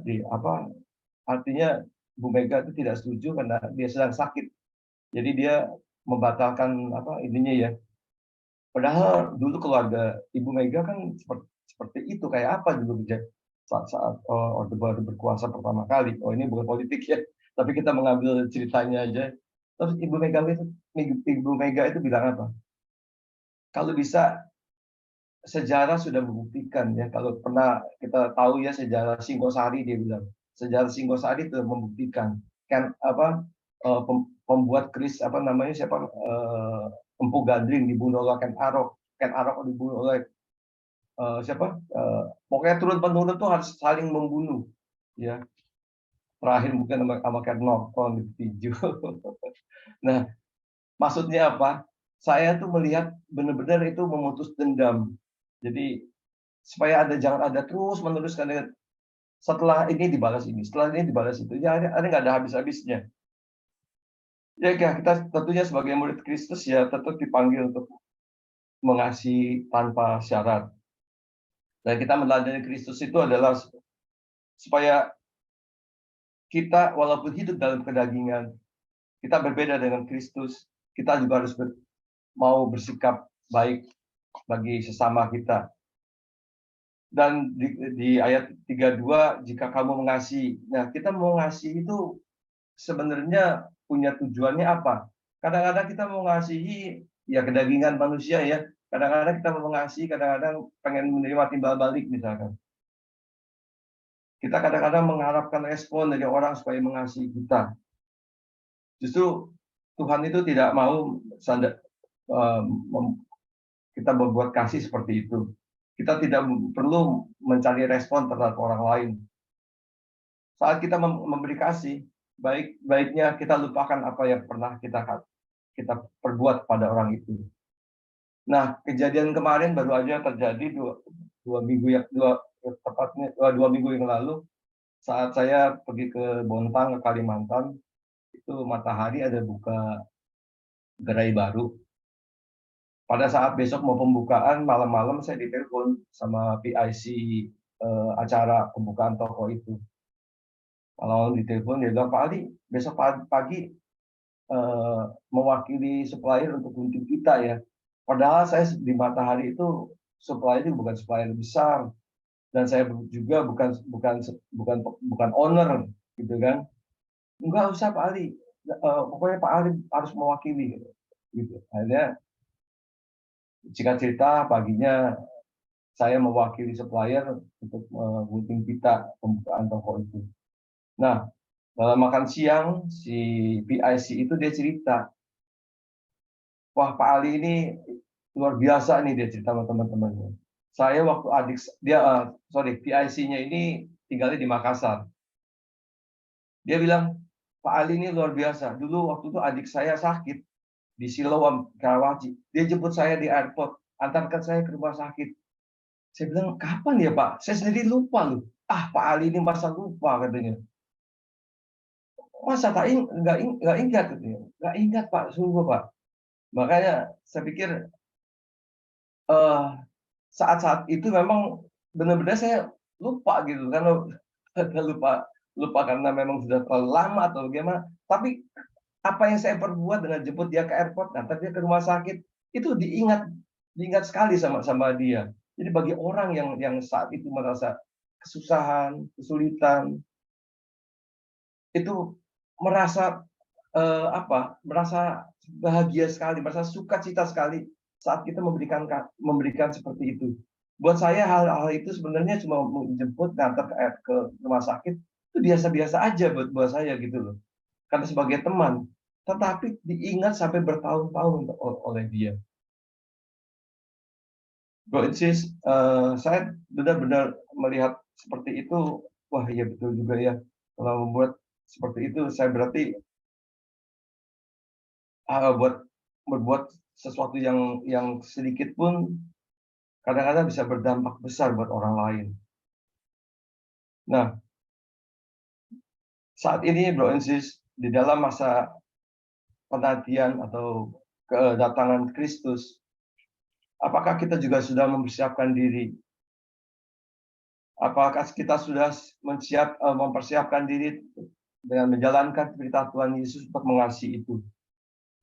[SPEAKER 8] artinya Bu Mega itu tidak setuju karena dia sedang sakit. Jadi dia membatalkan ininya ya. Padahal dulu keluarga Ibu Mega kan seperti itu, kayak apa dulu saat Orde Baru berkuasa pertama kali. Oh, ini bukan politik ya, tapi kita mengambil ceritanya aja. Terus Ibu Mega itu bilang apa? Kalau bisa, sejarah sudah membuktikan ya, kalau pernah kita tahu ya sejarah Singosari, dia bilang sejarah Singosari itu membuktikan kan pembuat keris Empu Gandring dibunuh oleh Ken Arok dibunuh oleh pokoknya turun-temurun tuh harus saling membunuh ya. Terakhir mungkin sama Ken Norton ditinju. Nah, maksudnya apa? Saya tuh melihat benar-benar itu memutus dendam. Jadi supaya jangan ada terus meneruskan, setelah ini dibalas ini, setelah ini dibalas itu. Ya ada nggak ada habis-habisnya. Ya kita tentunya sebagai murid Kristus ya tetap dipanggil untuk mengasihi tanpa syarat. Dan kita meneladani Kristus itu adalah supaya kita walaupun hidup dalam kedagingan, kita berbeda dengan Kristus, kita juga harus mau bersikap baik bagi sesama kita. Dan di ayat 32, jika kamu mengasihi. Nah, kita mau mengasihi itu sebenarnya punya tujuannya apa? Kadang-kadang kita mau mengasihi ya kedagingan manusia ya. Kadang-kadang kita mau mengasihi, kadang-kadang pengen menerima timbal balik misalkan. Kita kadang-kadang mengharapkan respon dari orang supaya mengasihi kita. Justru Tuhan itu tidak mau kita berbuat kasih seperti itu. Kita tidak perlu mencari respon terhadap orang lain. Saat kita memberi kasih, baiknya kita lupakan apa yang pernah kita perbuat pada orang itu. Nah, kejadian kemarin baru aja terjadi dua minggu yang lalu, saat saya pergi ke Bontang, ke Kalimantan, itu Matahari ada buka gerai baru. Pada saat besok mau pembukaan, malam-malam saya ditelepon sama PIC acara pembukaan toko itu. Malam ditelepon, dia bilang, Pak Ali, besok pagi mewakili supplier untuk gunting kita ya. Padahal saya di Matahari itu supplier itu bukan supplier besar, dan saya juga bukan owner, gitu kan. Enggak usah Pak Ali, pokoknya Pak Ali harus mewakili, gitu. Akhirnya jika cerita paginya saya mewakili supplier untuk gunting pita pembukaan toko itu. Nah, dalam makan siang si PIC itu dia cerita, wah Pak Ali ini luar biasa nih, dia cerita sama teman-temannya. Saya waktu PIC-nya ini tinggalnya di Makassar. Dia bilang, Pak Ali ini luar biasa. Dulu waktu itu adik saya sakit di Siloam, Karawaci. Dia jemput saya di airport, antarkan saya ke rumah sakit. Saya bilang, kapan ya Pak? Saya sendiri lupa loh. Pak Ali ini masa lupa katanya. Masa nggak ingat katanya. Nggak ingat Pak, sungguh Pak. Makanya saya pikir saat-saat itu memang benar-benar saya lupa gitu, karena lupa karena memang sudah terlalu lama atau bagaimana. Tapi apa yang saya perbuat dengan jemput dia ke airport, nanti dia ke rumah sakit, itu diingat sekali sama dia. Jadi bagi orang yang saat itu merasa kesusahan, kesulitan, itu merasa merasa bahagia sekali, merasa sukacita sekali saat kita memberikan seperti itu. Buat saya hal-hal itu sebenarnya cuma menjemput, ngantar ke rumah sakit, itu biasa-biasa aja buat saya gitu loh. Karena sebagai teman, tetapi diingat sampai bertahun-tahun oleh dia. Bro Insis, saya benar-benar melihat seperti itu wah iya betul juga ya. Kalau membuat seperti itu, saya berarti berbuat sesuatu yang sedikit pun kadang-kadang bisa berdampak besar buat orang lain. Nah, saat ini Bro and Sis, di dalam masa penantian atau kedatangan Kristus, apakah kita juga sudah mempersiapkan diri? Apakah kita sudah mempersiapkan diri dengan menjalankan perintah Tuhan Yesus untuk mengasihi itu?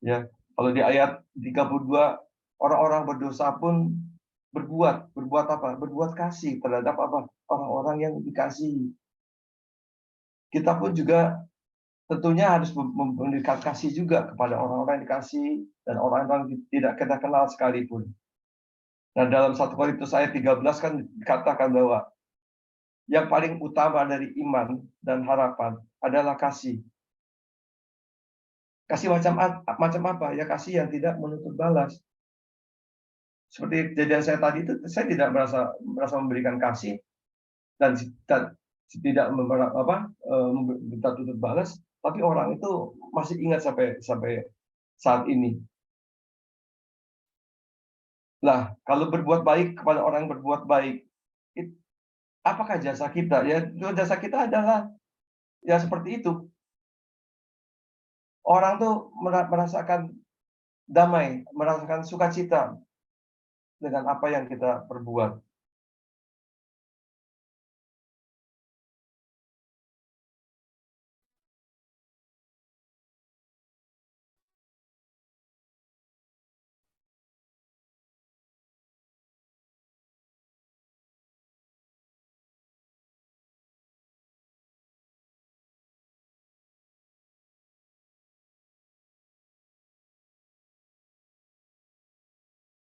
[SPEAKER 8] Ya, kalau di ayat 32, orang-orang berdosa pun berbuat apa? Berbuat kasih terhadap apa? Orang-orang yang dikasihi. Kita pun juga tentunya harus memberikan kasih juga kepada orang-orang yang dikasihi dan orang-orang yang tidak kita kenal sekalipun. Nah, dalam 1 Korintus ayat 13 kan dikatakan bahwa yang paling utama dari iman dan harapan adalah kasih. Kasih macam apa? Ya kasih yang tidak menuntut balas. Seperti kejadian saya tadi itu, saya tidak merasa memberikan kasih dan tidak minta tuntut balas, tapi orang itu masih ingat sampai saat ini. Nah, kalau berbuat baik kepada orang yang berbuat baik, apakah jasa kita? Ya, jasa kita adalah ya seperti itu. Orang tuh merasakan damai, merasakan sukacita dengan apa yang kita perbuat.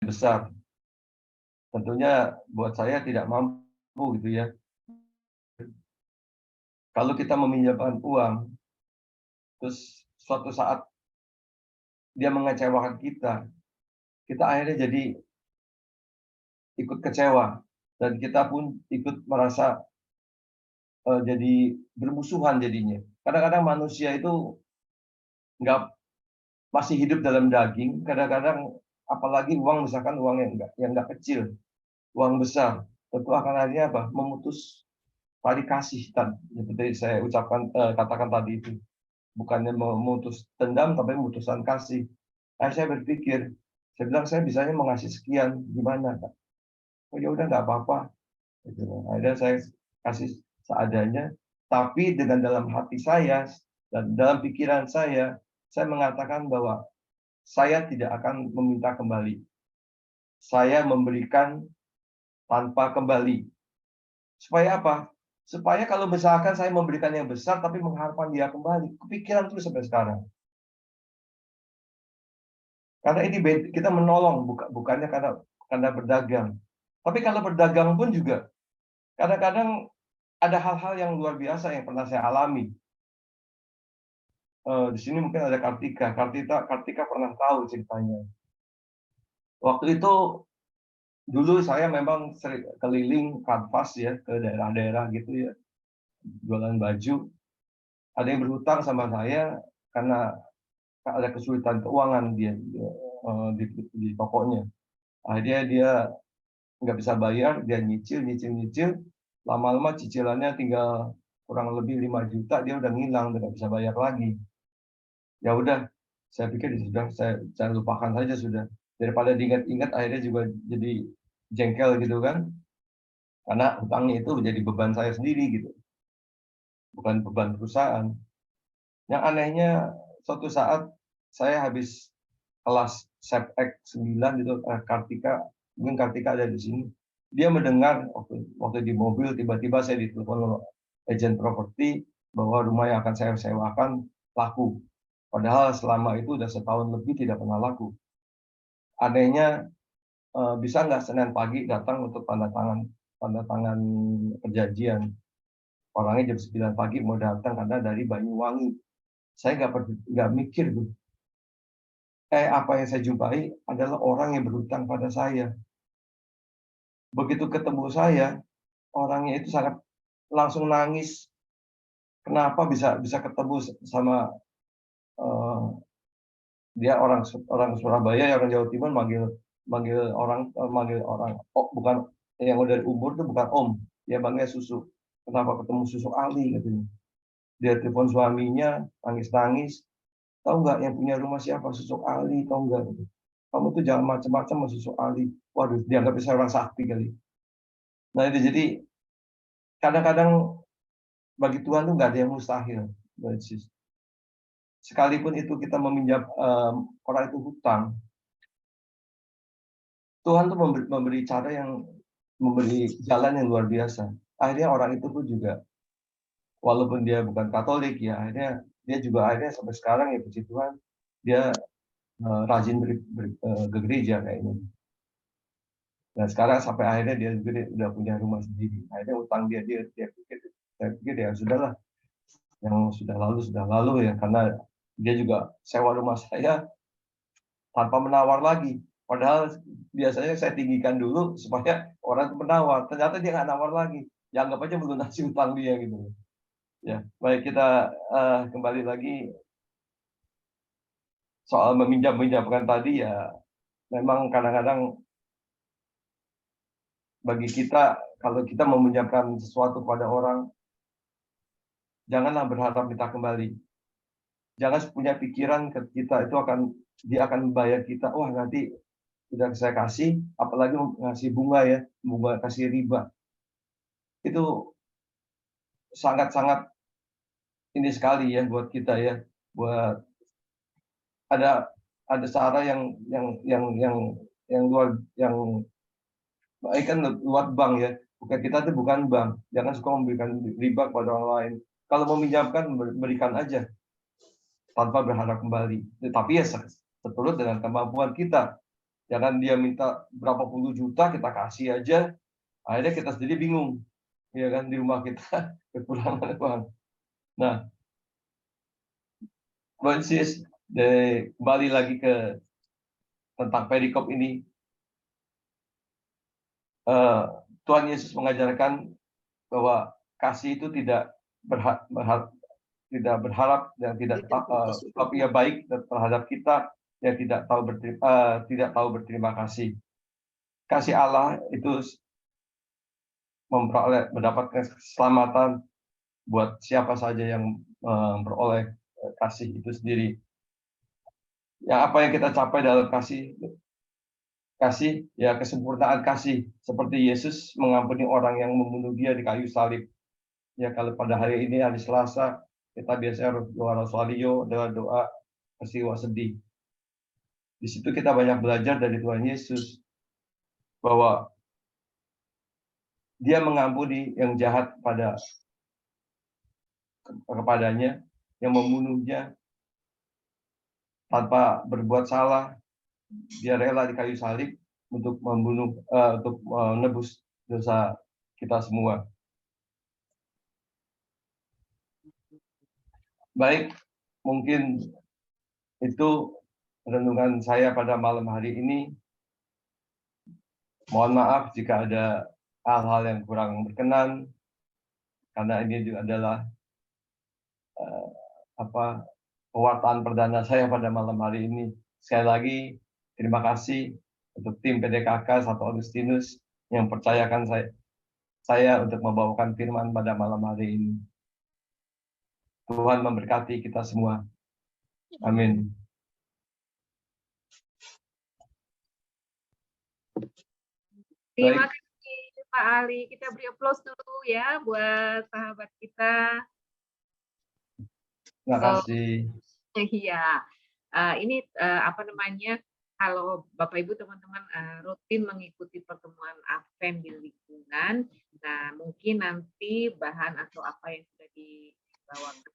[SPEAKER 8] Besar. Tentunya buat saya tidak mampu gitu ya. Kalau kita meminjamkan uang, terus suatu saat dia mengecewakan kita akhirnya jadi ikut kecewa dan kita pun ikut merasa jadi bermusuhan jadinya. Kadang-kadang manusia itu masih hidup dalam daging. Kadang-kadang apalagi uang, misalkan uang yang nggak kecil, uang besar, tentu akan akhirnya apa? Memutus tali kasih, seperti saya katakan tadi itu. Bukannya memutus dendam, tapi memutuskan kasih. Akhirnya saya berpikir, saya bilang saya bisanya mengasihi sekian, gimana Kak? Oh ya udah nggak apa-apa. Akhirnya saya kasih seadanya, tapi dengan dalam hati saya dan dalam pikiran saya mengatakan bahwa saya tidak akan meminta kembali. Saya memberikan tanpa kembali. Supaya apa? Supaya kalau misalkan saya memberikan yang besar tapi mengharapkan dia kembali. Kepikiran terus sampai sekarang. Karena ini kita menolong, bukannya karena berdagang. Tapi kalau berdagang pun juga, kadang-kadang ada hal-hal yang luar biasa yang pernah saya alami. Di sini mungkin ada Kartika. Kartika pernah tahu ceritanya. Waktu itu dulu saya memang sering keliling kanvas ya ke daerah-daerah gitu ya, jualan baju. Ada yang berhutang sama saya karena ada kesulitan keuangan di tokonya. Akhirnya dia nggak bisa bayar, dia nyicil. Lama-lama cicilannya tinggal kurang lebih 5 juta, dia udah ngilang, udah nggak bisa bayar lagi. Ya udah, saya pikir sudah, saya lupakan saja sudah. Daripada diingat-ingat, akhirnya juga jadi jengkel gitu kan. Karena hutangnya itu menjadi beban saya sendiri gitu. Bukan beban perusahaan. Yang anehnya, suatu saat saya habis kelas SEPEK 9 gitu, Kartika, mungkin Kartika ada di sini. Dia mendengar waktu di mobil, tiba-tiba saya ditelepon oleh agen properti bahwa rumah yang akan saya sewakan laku. Padahal selama itu udah setahun lebih tidak pernah laku. Anehnya, bisa nggak Senin pagi datang untuk tanda tangan perjanjian. Orangnya jam 9 pagi mau datang karena dari Banyuwangi. Saya nggak mikir, Bu. Apa yang saya jumpai adalah orang yang berhutang pada saya. Begitu ketemu saya, orangnya itu sangat langsung nangis. Kenapa bisa ketemu sama dia orang Surabaya, orang Jawa Timur, manggil orang bukan yang udah dari umur itu bukan om, dia manggil susu. Kenapa ketemu susu Ali gitu. Dia telepon suaminya, nangis-nangis. Tahu nggak yang punya rumah siapa? Susu Ali, tahu nggak? Gitu. Kamu tuh jangan macam-macam sama susu Ali. Waduh, dianggap bisa orang sakti kali. Nah itu jadi kadang-kadang bagi Tuhan tuh nggak ada yang mustahil. Sekalipun itu kita meminjam orang itu hutang, Tuhan tuh memberi cara yang memberi jalan yang luar biasa. Akhirnya orang itu pun juga, walaupun dia bukan Katolik ya, akhirnya dia juga akhirnya sampai sekarang ya puji Tuhan dia rajin ke gereja kayaknya. Dan sekarang sampai akhirnya dia juga udah punya rumah sendiri. Akhirnya utang dia pikir ya sudahlah, yang sudah lalu ya, karena dia juga sewa rumah saya tanpa menawar lagi. Padahal biasanya saya tinggikan dulu supaya orang itu menawar. Ternyata dia nggak nawar lagi. Ya anggap aja melunasi utang dia gitu. Ya, baik kita kembali lagi soal meminjamkan tadi ya. Memang kadang-kadang bagi kita kalau kita meminjamkan sesuatu pada orang, janganlah berharap minta kembali. Jangan punya pikiran ke kita itu dia akan membayar kita. Wah nanti udah saya kasih, apalagi ngasih bunga ya, bunga kasih riba. Itu sangat-sangat ini sekali ya buat kita ya, buat ada cara yang luar yang baik kan luar bank ya. Bukan kita itu bukan bank. Jangan suka memberikan riba kepada orang lain. Kalau meminjamkan berikan aja tanpa berharap kembali. Tapi ya seturut dengan kemampuan kita. Jangan dia minta berapa puluh juta kita kasih aja, akhirnya kita sendiri bingung, ya kan, di rumah kita kekurangan uang. Nah, Francis, kembali lagi ke tentang perikop ini. Tuhan Yesus mengajarkan bahwa kasih itu tidak berharap dan tapi ya baik terhadap kita yang tidak tahu berterima kasih. Kasih Allah itu mendapatkan keselamatan buat siapa saja yang memperoleh kasih itu sendiri. Ya apa yang kita capai dalam kasih ya kesempurnaan kasih, seperti Yesus mengampuni orang yang membunuh dia di kayu salib. Ya kalau pada hari ini hari Selasa kita biasanya doa Rosalio, doa peristiwa sedih. Di situ kita banyak belajar dari Tuhan Yesus bahwa dia mengampuni yang jahat kepadanya, yang membunuhnya tanpa berbuat salah. Dia rela di kayu salib untuk menebus dosa kita semua. Baik, mungkin itu renungan saya pada malam hari ini. Mohon maaf jika ada hal-hal yang kurang berkenan, karena ini juga adalah pewartaan perdana saya pada malam hari ini. Sekali lagi, terima kasih untuk tim PDKK 1 Agustinus yang percayakan saya untuk membawakan firman pada malam hari ini. Tuhan memberkati kita semua. Amin.
[SPEAKER 1] Terima kasih Pak Ali. Kita beri aplaus dulu ya buat sahabat kita.
[SPEAKER 8] Terima kasih.
[SPEAKER 1] Iya. Ini kalau Bapak Ibu teman-teman rutin mengikuti pertemuan Advent di lingkungan, nah mungkin nanti bahan atau apa yang sudah dibawakan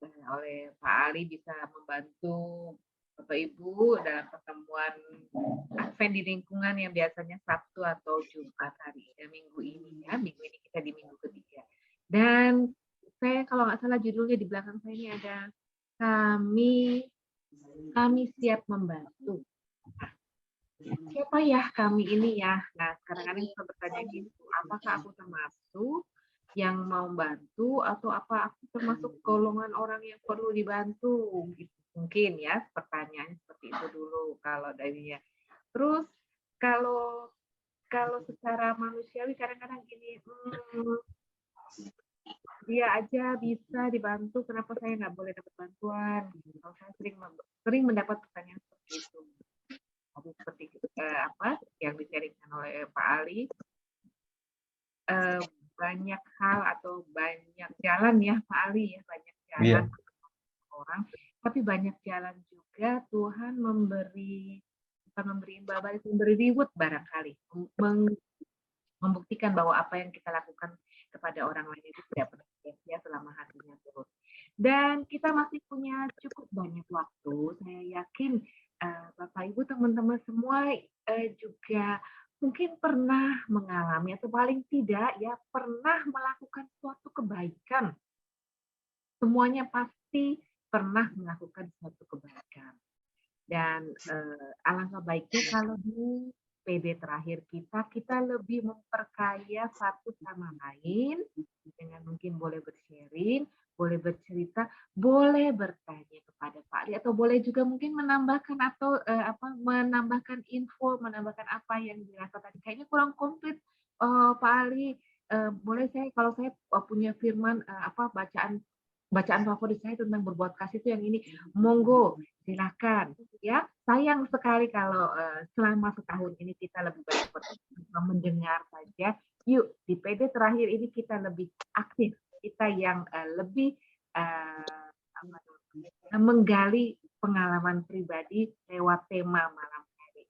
[SPEAKER 1] oleh Pak Ali bisa membantu Bapak Ibu dalam pertemuan Advent di lingkungan yang biasanya Sabtu atau Jumat hari ya, minggu ini kita di minggu ketiga. Dan saya kalau nggak salah judulnya di belakang saya ini ada kami siap membantu. Nah, siapa ya kami ini ya? Nah, kadang-kadang kita bertanya gitu, apakah aku termasuk yang mau bantu atau apa aku termasuk golongan orang yang perlu dibantu gitu. Mungkin ya pertanyaannya seperti itu dulu kalau darinya. Terus kalau secara manusiawi kadang-kadang gini, dia aja bisa dibantu, kenapa saya nggak boleh dapat bantuan? Kalau saya sering mendapat pertanyaan seperti itu. Seperti apa yang diceritakan oleh Pak Ali, banyak hal atau banyak jalan ya Pak Ali ya, banyak jalan orang, tapi banyak jalan juga Tuhan memberi imbal balik, memberi reward barangkali, membuktikan bahwa apa yang kita lakukan kepada orang lain itu tidak pernah sia-sia selama hatinya turut. Dan kita masih punya cukup banyak waktu. Saya yakin Bapak Ibu teman-teman semua juga mungkin pernah mengalami atau paling tidak ya pernah melakukan suatu kebaikan. Semuanya pasti pernah melakukan suatu kebaikan. Dan alangkah baiknya kalau di PD terakhir kita lebih memperkaya satu sama lain dengan mungkin boleh bersharing, boleh bercerita, boleh bertanya kepada Pak Ali atau boleh juga mungkin menambahkan atau menambahkan info, menambahkan apa yang dirasa tadi kayaknya kurang komplit Pak Ali. Boleh saya kalau saya punya firman bacaan favorit saya tentang berbuat kasih itu yang ini, monggo silakan ya. Sayang sekali kalau selama setahun ini kita lebih banyak mendengar saja. Yuk di PD terakhir ini kita lebih aktif, kita yang lebih menggali pengalaman pribadi lewat tema malam hari.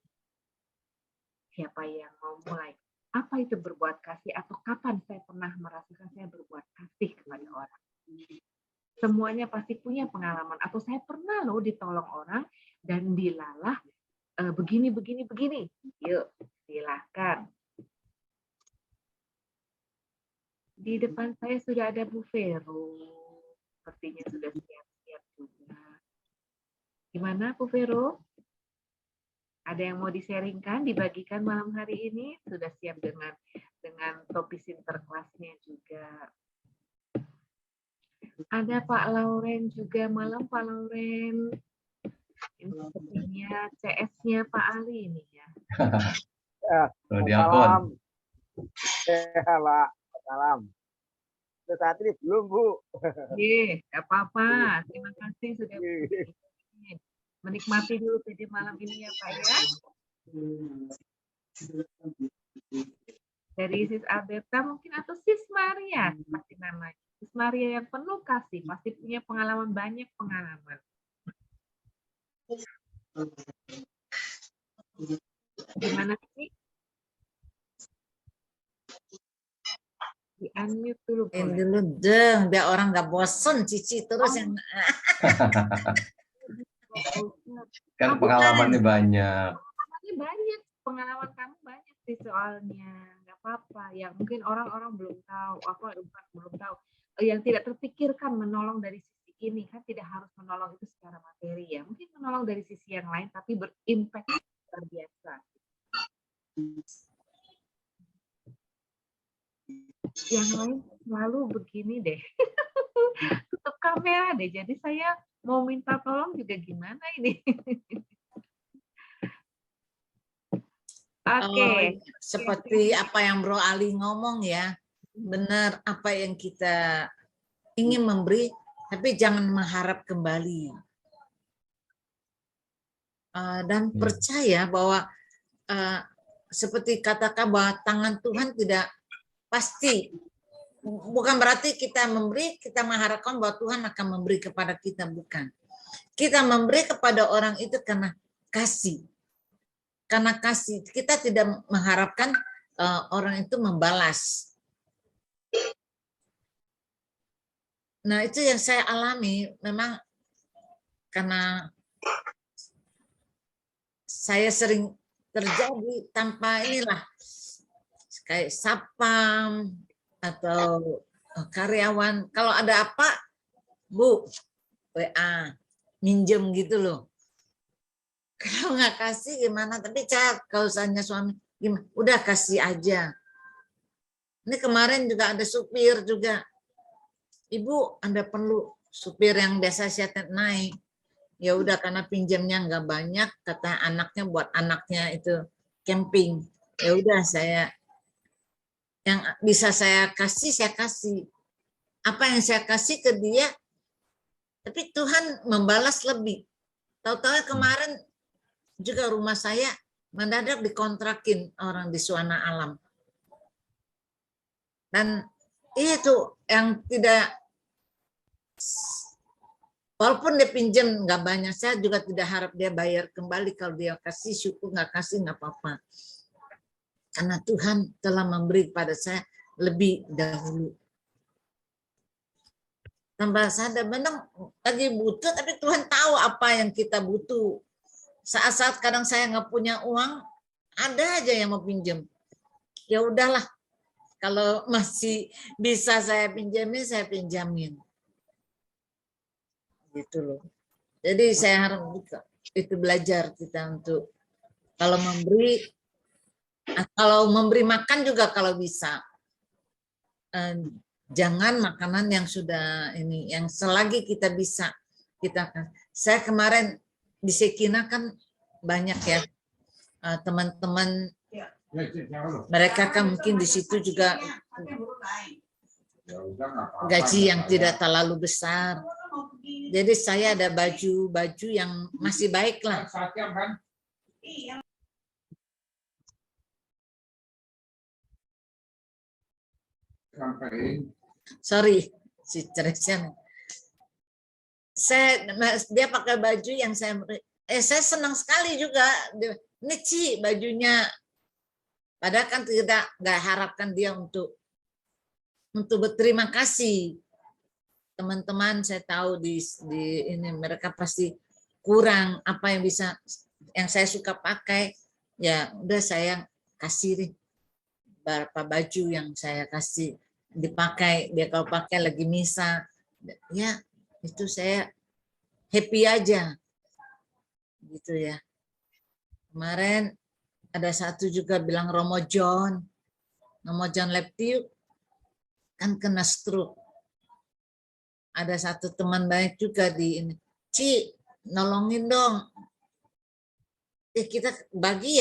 [SPEAKER 1] Siapa yang mau mulai? Apa itu berbuat kasih atau kapan saya pernah merasakan saya berbuat kasih kepada orang? Semuanya pasti punya pengalaman. Atau saya pernah loh ditolong orang dan dilalah begini. Yuk, silahkan. Di depan saya sudah ada Bu Vero. Sepertinya sudah siap-siap juga. Gimana Bu Vero? Ada yang mau di-sharingkan, dibagikan malam hari ini? Sudah siap dengan topik sinterklasnya juga. Ada Pak Lauren juga, malam Pak Lauren. Ini sepertinya CS-nya Pak Ali ini ya.
[SPEAKER 9] Salam. Pak. Salam. Saat ini belum, Bu.
[SPEAKER 1] Iya, nggak apa-apa. Terima kasih sudah menikmati dulu PD malam ini ya Pak ya. Dari Sis Alberta mungkin atau Sis Maria, pasti namanya. Sis Maria yang penuh kasih, pasti punya pengalaman, banyak pengalaman. Gimana sih? Di-unmute dulu.
[SPEAKER 6] Dulu deng, biar orang nggak bosen Cici terus yang.
[SPEAKER 8] Kan pengalamannya banyak.
[SPEAKER 1] Pengalaman kamu banyak sih soalnya. Nggak apa-apa. Yang mungkin orang-orang belum tahu, belum tahu. Yang tidak terpikirkan menolong dari sisi ini kan tidak harus menolong itu secara materi ya. Mungkin menolong dari sisi yang lain tapi berimpact luar biasa. Yang lain selalu begini deh. Tutup kamera deh. Jadi saya mau minta tolong juga gimana ini? Oke.
[SPEAKER 6] Seperti apa yang Bro Ali ngomong ya. Benar, apa yang kita ingin memberi, tapi jangan mengharap kembali. Dan percaya bahwa seperti katakan bahwa tangan Tuhan tidak pasti. Bukan berarti kita memberi, kita mengharapkan bahwa Tuhan akan memberi kepada kita, bukan. Kita memberi kepada orang itu karena kasih. Karena kasih, kita tidak mengharapkan orang itu membalas. Nah, itu yang saya alami memang karena saya sering terjadi tanpa inilah kayak sapam atau karyawan. Kalau ada apa, Bu, WA, minjem gitu loh. Kalau nggak kasih gimana? Tapi kalau misalnya suami gimana? Udah kasih aja. Ini kemarin juga ada supir juga. Ibu, Anda perlu supir yang biasa saya naik. Ya udah, karena pinjamnya nggak banyak, kata anaknya buat anaknya itu camping. Ya udah, saya yang bisa saya kasih. Apa yang saya kasih ke dia, tapi Tuhan membalas lebih. Tahu-tahu kemarin juga rumah saya mendadak dikontrakin orang di Suwana Alam. Dan itu yang tidak, walaupun dia pinjam nggak banyak, saya juga tidak harap dia bayar kembali. Kalau dia kasih syukur, nggak kasih nggak apa-apa. Karena Tuhan telah memberi kepada saya lebih dahulu. Tambah sadar, memang lagi butuh, tapi Tuhan tahu apa yang kita butuh. Saat-saat kadang saya nggak punya uang, ada aja yang mau pinjam. Ya udahlah, kalau masih bisa saya pinjamin. Gitu loh. Jadi saya harap itu belajar kita untuk kalau memberi makan juga kalau bisa. Jangan makanan yang sudah ini, yang selagi kita bisa kita. Saya kemarin di Sekina kan banyak ya teman-teman, mereka kan mungkin di situ juga gaji yang tidak terlalu besar. Jadi saya ada baju yang masih baik lah. Sorry, si Ceresian. Dia pakai baju yang saya senang sekali juga. Ini Ci bajunya. Padahal kan nggak harapkan dia untuk berterima kasih. Teman-teman saya tahu di ini mereka pasti kurang apa yang saya suka pakai. Ya udah saya kasih beberapa baju yang saya kasih dipakai, dia kalau pakai lagi misa, ya itu saya happy aja gitu ya. Kemarin ada satu juga bilang Romo John Leptiu kan kena stroke. Ada satu teman baik juga di ini, Ci nolongin dong. Kita bagi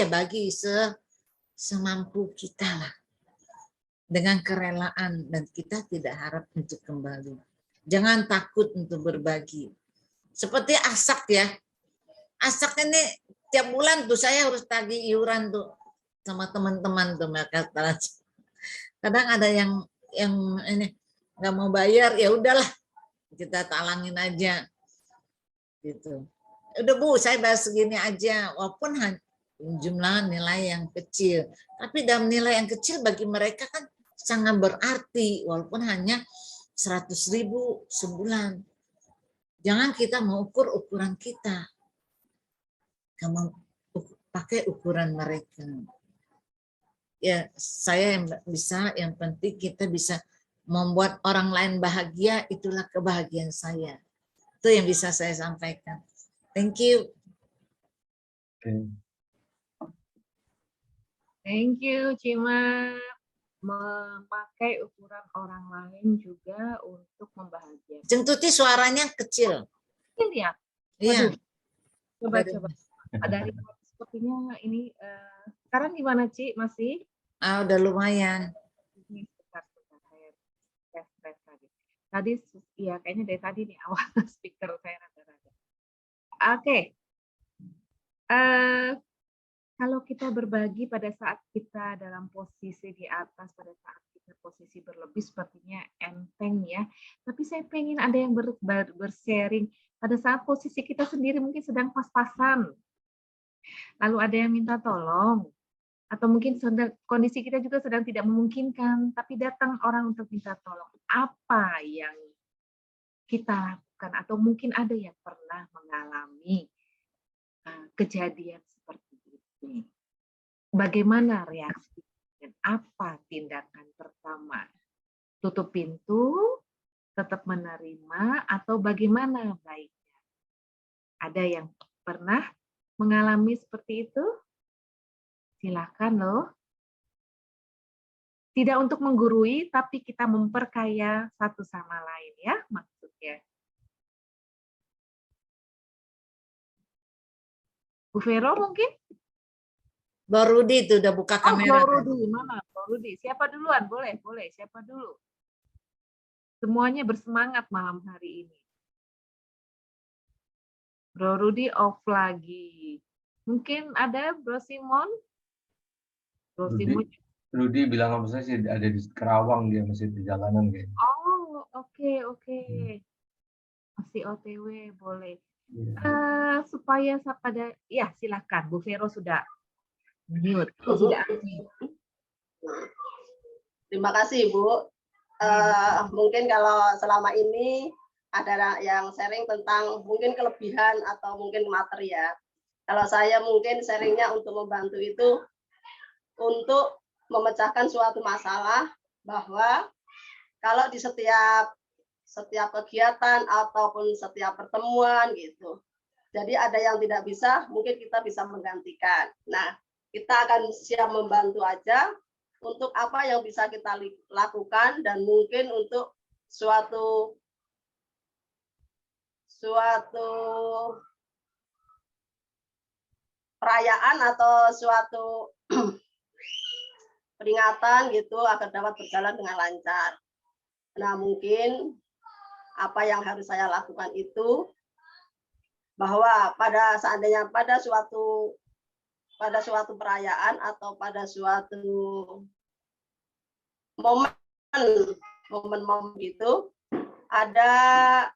[SPEAKER 6] semampu kita lah. Dengan kerelaan, dan kita tidak harap untuk kembali. Jangan takut untuk berbagi. Seperti Asak ya. Asak ini tiap bulan tuh saya harus tagih iuran tuh sama teman-teman tuh mereka. Kadang ada yang ini nggak mau bayar, ya udahlah kita talangin aja. Gitu. Udah Bu, saya bayar segini aja, walaupun jumlah nilai yang kecil. Tapi dalam nilai yang kecil bagi mereka kan sangat berarti, walaupun hanya 100.000 sebulan. Jangan kita mengukur ukuran kita. Kamu pakai ukuran mereka. Ya, saya yang penting kita bisa membuat orang lain bahagia, itulah kebahagiaan saya. Itu yang bisa saya sampaikan. Thank you.
[SPEAKER 1] Thank you, Cima. Memakai ukuran orang lain juga untuk membahagiakan.
[SPEAKER 6] Jeng Tuti suaranya kecil.
[SPEAKER 1] Iya.
[SPEAKER 6] Iya.
[SPEAKER 1] Coba. Dari sepertinya ini sekarang gimana, Ci? Masih?
[SPEAKER 6] Udah lumayan.
[SPEAKER 1] Ini sebentar saya tes tadi. Tadi ya kayaknya dari tadi nih awal speaker saya rada-rada. Oke. Kalau kita berbagi pada saat kita dalam posisi di atas, pada saat kita posisi berlebih, sepertinya enteng ya. Tapi saya pengen ada yang bersharing pada saat posisi kita sendiri mungkin sedang pas-pasan. Lalu ada yang minta tolong. Atau mungkin kondisi kita juga sedang tidak memungkinkan, tapi datang orang untuk minta tolong. Apa yang kita lakukan? Atau mungkin ada yang pernah mengalami kejadian seperti ini. Bagaimana reaksi dan apa tindakan pertama? Tutup pintu, tetap menerima, atau bagaimana baiknya? Ada yang pernah mengalami seperti itu? Silakan loh. Tidak untuk menggurui, tapi kita memperkaya satu sama lain ya maksudnya. Bu Vero mungkin?
[SPEAKER 6] Bro Rudi itu udah buka
[SPEAKER 1] Oh,
[SPEAKER 6] kamera.
[SPEAKER 1] Bro Rudi, mana? Bro Rudi, siapa duluan? Boleh, siapa dulu? Semuanya bersemangat malam hari ini. Bro Rudi off lagi. Mungkin ada Bro Simon? Bro Simon.
[SPEAKER 8] Rudi bilang sama saya sih ada di Kerawang, dia masih di jalanan kayaknya.
[SPEAKER 1] Oh, oke. Masih OTW, boleh. Supaya pada ya silakan Bu Vero sudah mute, sudah aktif.
[SPEAKER 7] Terima kasih Bu. Mungkin kalau selama ini ada yang sharing tentang mungkin kelebihan atau mungkin materi ya. Kalau saya mungkin sharingnya untuk membantu itu untuk memecahkan suatu masalah, bahwa kalau di setiap kegiatan ataupun setiap pertemuan gitu, jadi ada yang tidak bisa, mungkin kita bisa menggantikan. Nah, kita akan siap membantu aja untuk apa yang bisa kita lakukan, dan mungkin untuk suatu perayaan atau suatu peringatan gitu agar dapat berjalan dengan lancar. Nah, mungkin apa yang harus saya lakukan itu, bahwa seandainya pada suatu perayaan atau pada suatu momen gitu, ada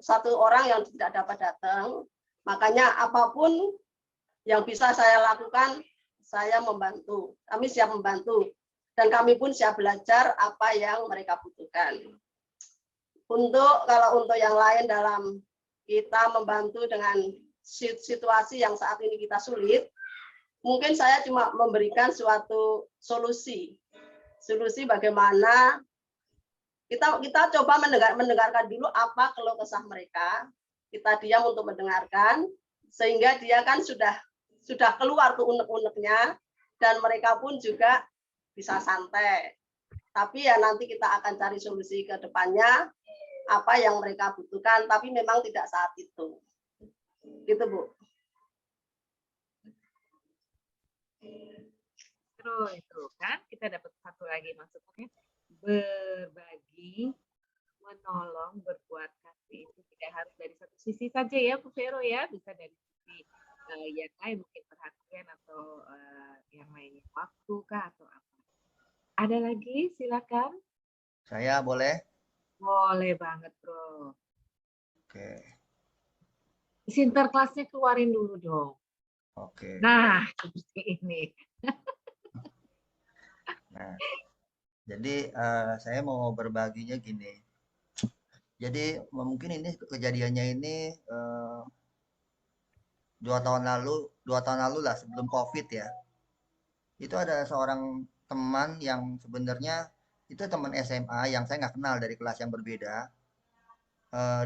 [SPEAKER 7] satu orang yang tidak dapat datang. Makanya apapun yang bisa saya lakukan, saya membantu. Kami siap membantu. Dan kami pun siap belajar apa yang mereka butuhkan. Kalau untuk yang lain dalam kita membantu dengan situasi yang saat ini kita sulit, mungkin saya cuma memberikan suatu solusi bagaimana kita coba mendengarkan dulu apa keluh kesah mereka. Kita diam untuk mendengarkan, sehingga dia kan sudah keluar tuh unek-uneknya, dan mereka pun juga bisa santai. Tapi ya nanti kita akan cari solusi ke depannya, apa yang mereka butuhkan, tapi memang tidak saat itu. Gitu, Bu.
[SPEAKER 1] Terus itu kan kita dapat satu lagi, maksudnya berbagi, menolong, berbuat kasih itu tidak harus dari satu sisi saja ya Bu Vero ya, bisa dari sisi yang lain, mungkin perhatian atau yang lainnya, waktu kah atau apa. Ada lagi, silakan.
[SPEAKER 10] Saya boleh?
[SPEAKER 1] Boleh banget, Bro.
[SPEAKER 10] Oke.
[SPEAKER 1] Sinterklasnya keluarin dulu dong.
[SPEAKER 10] Oke.
[SPEAKER 1] Nah, seperti ini.
[SPEAKER 10] Nah, jadi saya mau berbaginya gini. Jadi mungkin ini kejadiannya ini 2 tahun lalu lah, sebelum COVID ya. Itu ada seorang teman yang sebenarnya itu teman SMA yang saya nggak kenal, dari kelas yang berbeda.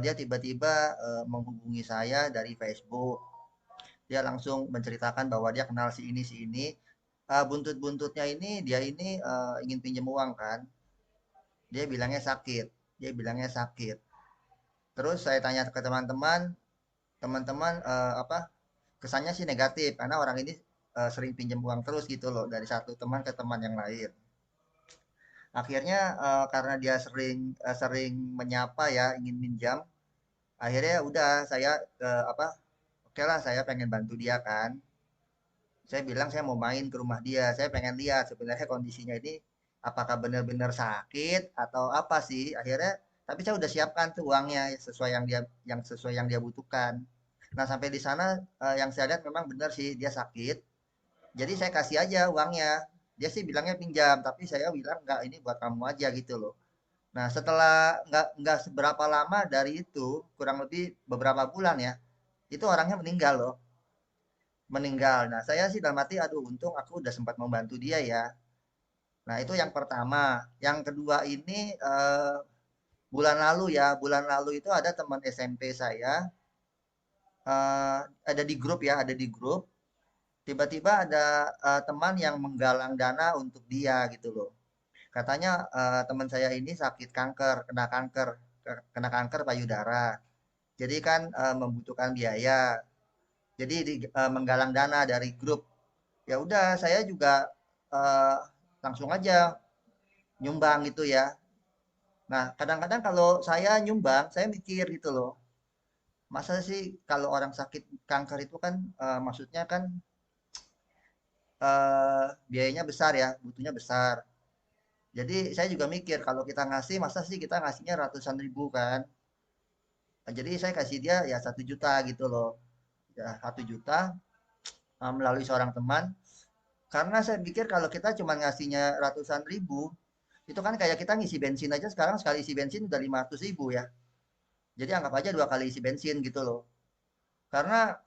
[SPEAKER 10] Dia tiba-tiba menghubungi saya dari Facebook. Dia langsung menceritakan bahwa dia kenal si ini. Buntut-buntutnya ini dia ini ingin pinjam uang kan. Dia bilangnya sakit. Terus saya tanya ke teman-teman kesannya sih negatif karena orang ini sering pinjam uang terus gitu loh, dari satu teman ke teman yang lain. Akhirnya karena dia sering menyapa ya, ingin minjam, akhirnya udah saya oke lah, saya pengen bantu dia kan. Saya bilang saya mau main ke rumah dia, saya pengen lihat sebenarnya kondisinya ini apakah benar-benar sakit atau apa sih. Akhirnya tapi saya udah siapkan tuh uangnya sesuai yang dia butuhkan. Nah, sampai di sana yang saya lihat memang benar sih dia sakit. Jadi saya kasih aja uangnya. Dia sih bilangnya pinjam, tapi saya bilang enggak, ini buat kamu aja gitu loh. Nah, setelah enggak seberapa lama dari itu, kurang lebih beberapa bulan ya, itu orangnya meninggal loh. Meninggal. Nah, saya sih dalam hati, aduh untung aku udah sempat membantu dia ya. Nah, itu yang pertama. Yang kedua ini bulan lalu itu ada teman SMP saya, ada di grup. tiba-tiba ada teman yang menggalang dana untuk dia gitu loh. Katanya teman saya ini sakit kanker, kena kanker payudara. Jadi kan membutuhkan biaya. Jadi menggalang dana dari grup. Ya udah, saya juga eh, langsung aja nyumbang gitu ya. Nah, kadang-kadang kalau saya nyumbang, saya mikir gitu loh. Masa sih kalau orang sakit kanker itu kan maksudnya kan biayanya besar ya, butuhnya besar. Jadi saya juga mikir kalau kita ngasih, masa sih kita ngasihnya ratusan ribu kan? Nah, jadi saya kasih dia ya 1 juta gitu loh. Ya 1 juta melalui seorang teman. Karena saya pikir kalau kita cuma ngasihnya ratusan ribu, itu kan kayak kita ngisi bensin aja sekarang sekali isi bensin udah 500 ribu ya. Jadi anggap aja 2 kali isi bensin gitu loh. Karena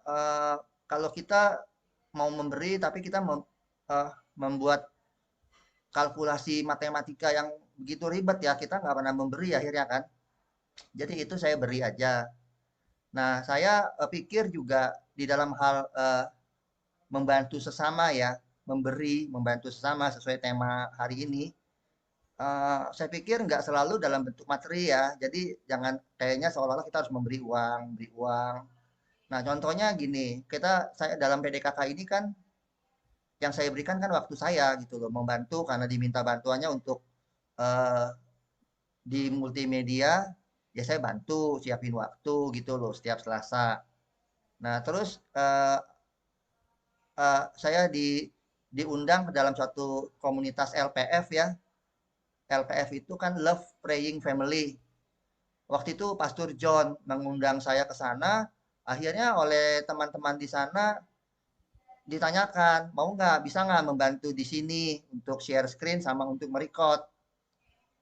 [SPEAKER 10] kalau kita mau memberi tapi kita membuat kalkulasi matematika yang begitu ribet ya, kita nggak pernah memberi akhirnya kan. Jadi itu saya beri aja. Nah, saya pikir juga di dalam hal membantu sesama ya, membantu sesama sesuai tema hari ini. Saya pikir nggak selalu dalam bentuk materi ya. Jadi jangan kayaknya seolah-olah kita harus memberi uang, beri uang. Nah, contohnya gini, saya dalam PDKK ini kan yang saya berikan kan waktu saya gitu loh, membantu karena diminta bantuannya untuk uh, di multimedia, ya saya bantu siapin waktu gitu loh setiap Selasa. Nah, terus saya diundang ke dalam suatu komunitas LPF ya. LPF itu kan Love Praying Family. Waktu itu Pastor John mengundang saya ke sana, akhirnya oleh teman-teman di sana ditanyakan, mau nggak, bisa nggak membantu di sini untuk share screen sama untuk merecord.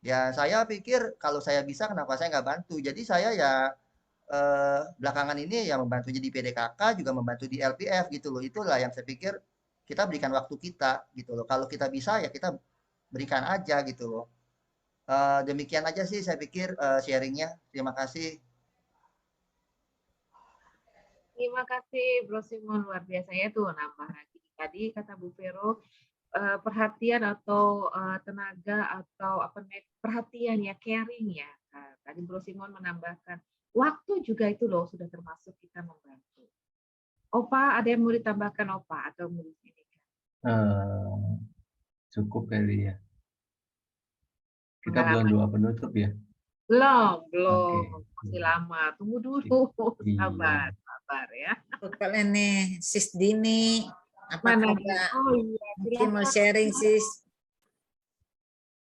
[SPEAKER 10] Ya saya pikir kalau saya bisa kenapa saya nggak bantu. Jadi saya ya belakangan ini ya membantu jadi PDKK juga membantu di LPF gitu loh. Itulah yang saya pikir kita berikan waktu kita gitu loh. Kalau kita bisa ya kita berikan aja gitu loh. Demikian aja sih saya pikir sharingnya. Terima kasih.
[SPEAKER 1] Terima kasih Bro Simon, luar biasa ya tuh nambah lagi. Tadi kata Bu Vero, perhatian atau tenaga atau apa namanya, perhatian ya, caring ya. Tadi Bro Simon menambahkan waktu juga itu loh sudah termasuk kita membantu. Opa, ada yang mau ditambahkan Opa atau mau ini?
[SPEAKER 8] Cukup kali ya. Kita belum doa penutup ya.
[SPEAKER 1] Belum.
[SPEAKER 8] Okay.
[SPEAKER 1] Masih lama. Tunggu dulu. Sabar ya.
[SPEAKER 6] Kalian nih, Sis Dini. Apa kabar?
[SPEAKER 1] Oh iya,
[SPEAKER 6] mungkin mau sharing, Sis.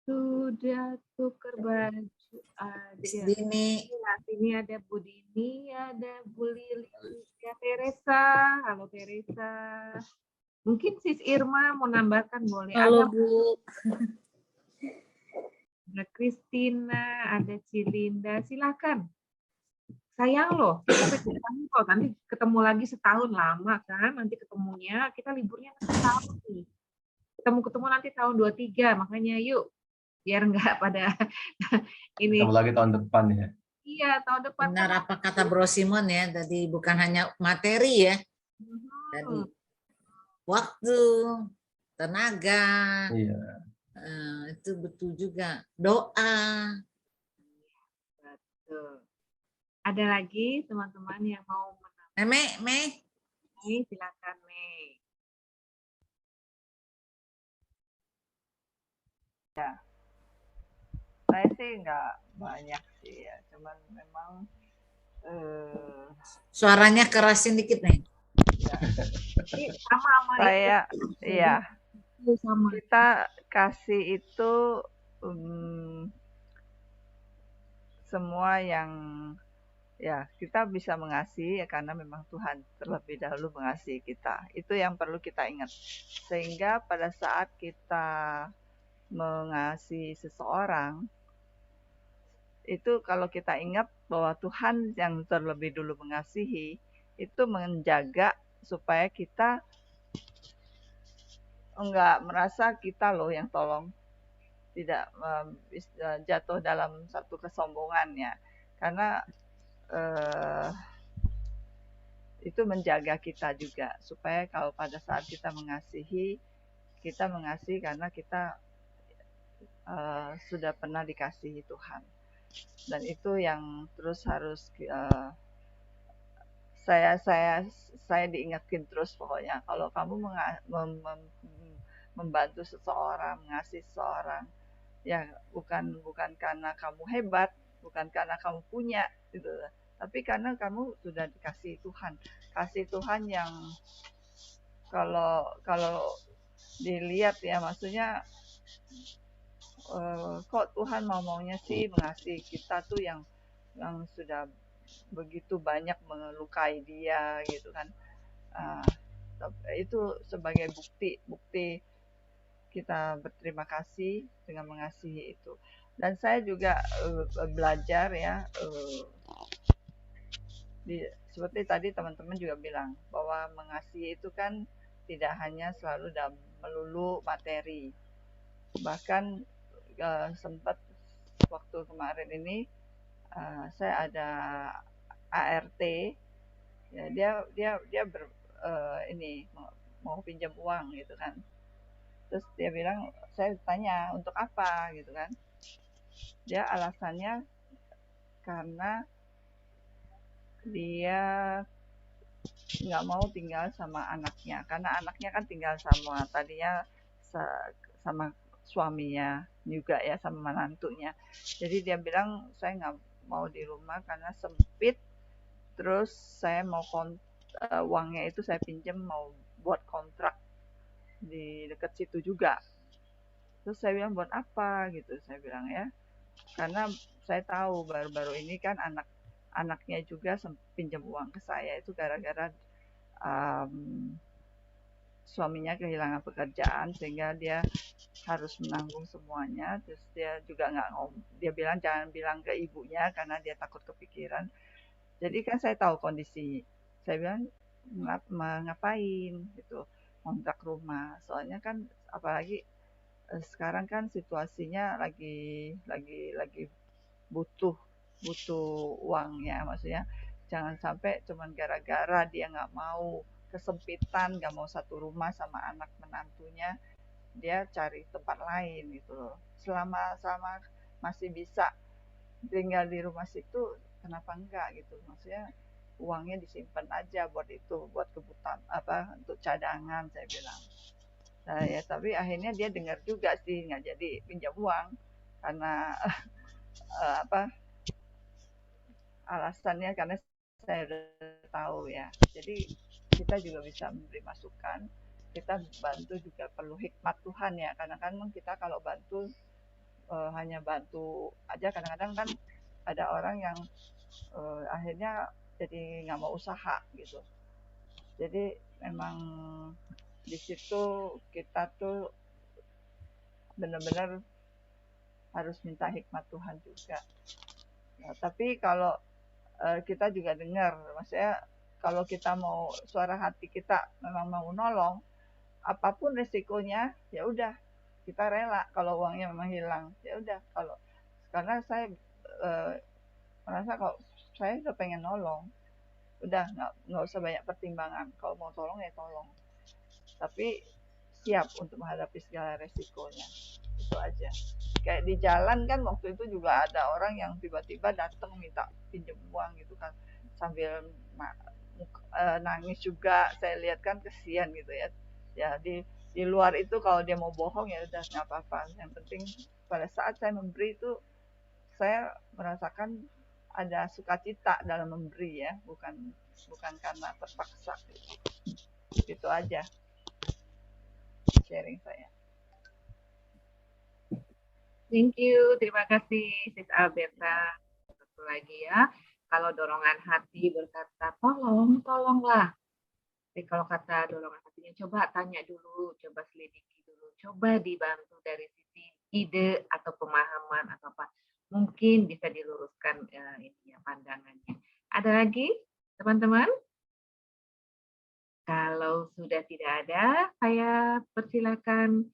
[SPEAKER 1] Sudah tukar baju aja.
[SPEAKER 6] Sis Dini.
[SPEAKER 1] Ini ada Bu Dini, ada Bu Lili, ya Teresa. Halo Teresa. Mungkin Sis Irma mau nambahkan boleh.
[SPEAKER 5] Halo
[SPEAKER 1] ada,
[SPEAKER 5] Bu.
[SPEAKER 1] Ada Kristina, ada Cilinda. Silakan. Sayang loh, nanti ketemu lagi setahun lama kan, nanti ketemunya, kita liburnya setahun nih. Ketemu nanti tahun 23, makanya yuk, biar enggak pada ini.
[SPEAKER 8] Ketemu lagi tahun depan ya.
[SPEAKER 1] Iya, tahun depan.
[SPEAKER 6] Benar apa kata Bro Simon ya, tadi bukan hanya materi ya, tadi waktu, tenaga,
[SPEAKER 8] iya.
[SPEAKER 6] Itu betul juga, doa.
[SPEAKER 1] Betul. Ada lagi teman-teman yang mau menambahkan?
[SPEAKER 6] Mei,
[SPEAKER 1] silakan Mei.
[SPEAKER 2] Ya, saya sih nggak banyak sih ya, cuman memang
[SPEAKER 6] suaranya kerasin dikit nih.
[SPEAKER 2] Ya. Saya, iya, kita kasih itu semua yang ya kita bisa mengasihi ya karena memang Tuhan terlebih dahulu mengasihi kita. Itu yang perlu kita ingat. Sehingga pada saat kita mengasihi seseorang, itu kalau kita ingat bahwa Tuhan yang terlebih dulu mengasihi, itu menjaga supaya kita enggak merasa kita loh yang tolong, tidak jatuh dalam satu kesombongan ya. Karena itu menjaga kita juga supaya kalau pada saat kita mengasihi karena kita sudah pernah dikasihi Tuhan. Dan itu yang terus harus saya diingatkan terus pokoknya, kalau kamu membantu seseorang, mengasihi seseorang, ya bukan karena kamu hebat, bukan karena kamu punya gitu, tapi karena kamu sudah dikasihi Tuhan. Kasih Tuhan yang kalau dilihat ya, maksudnya kok Tuhan maunya sih mengasihi kita tuh yang sudah begitu banyak melukai dia gitu kan. Itu sebagai bukti kita berterima kasih dengan mengasihi itu. Dan saya juga belajar ya, seperti tadi teman-teman juga bilang bahwa mengasihi itu kan tidak hanya selalu dalam melulu materi. Bahkan sempat waktu kemarin ini saya ada ART, ya dia ini mau pinjam uang gitu kan. Terus dia bilang, saya tanya untuk apa gitu kan. Dia alasannya karena dia nggak mau tinggal sama anaknya, karena anaknya kan tinggal tadinya sama suaminya juga ya, sama menantunya. Jadi dia bilang, saya nggak mau di rumah karena sempit, terus saya mau uangnya itu saya pinjam mau buat kontrak di dekat situ juga. Terus saya bilang, buat apa gitu, saya bilang ya, karena saya tahu baru-baru ini kan anaknya juga pinjam uang ke saya itu gara-gara suaminya kehilangan pekerjaan sehingga dia harus menanggung semuanya. Terus dia juga dia bilang jangan bilang ke ibunya karena dia takut kepikiran. Jadi kan saya tahu kondisi, saya bilang ngapain gitu kontrak rumah, soalnya kan apalagi sekarang kan situasinya lagi butuh uang ya, maksudnya jangan sampai cuman gara-gara dia nggak mau kesempitan, nggak mau satu rumah sama anak menantunya, dia cari tempat lain gitu loh. Selama masih bisa tinggal di rumah situ, kenapa enggak gitu, maksudnya uangnya disimpan aja buat itu, buat kebutuhan untuk cadangan, saya bilang. Nah ya, tapi akhirnya dia dengar juga sih, nggak jadi pinjam uang karena alasannya karena saya udah tahu ya. Jadi kita juga bisa memberi masukan, kita bantu juga perlu hikmat Tuhan ya, karena kan kita kalau bantu hanya bantu aja, kadang-kadang kan ada orang yang akhirnya jadi nggak mau usaha gitu. Jadi memang di situ kita tuh benar-benar harus minta hikmat Tuhan juga. Nah, tapi kalau kita juga dengar, maksudnya kalau kita mau, suara hati kita memang mau nolong, apapun resikonya ya udah kita rela. Kalau uangnya memang hilang ya udah, karena saya merasa kalau saya udah pengen nolong, udah nggak usah banyak pertimbangan, kalau mau tolong ya tolong, tapi siap untuk menghadapi segala resikonya, itu aja. Kayak di jalan kan waktu itu juga ada orang yang tiba-tiba datang minta pinjam uang gitu kan, sambil nangis juga, saya lihat kan kesian gitu ya. Ya di luar itu kalau dia mau bohong ya udah nggak apa-apa, yang penting pada saat saya memberi itu saya merasakan ada sukacita dalam memberi ya, bukan karena terpaksa gitu aja sharing saya.
[SPEAKER 1] Thank you, terima kasih Sis Alberta. Satu lagi ya, kalau dorongan hati berkata tolonglah. Tapi kalau kata dorongan hatinya, coba tanya dulu, coba selidiki dulu, coba dibantu dari sisi ide atau pemahaman atau apa, mungkin bisa diluruskan pandangannya. Ada lagi teman-teman? Kalau sudah tidak ada, saya persilakan.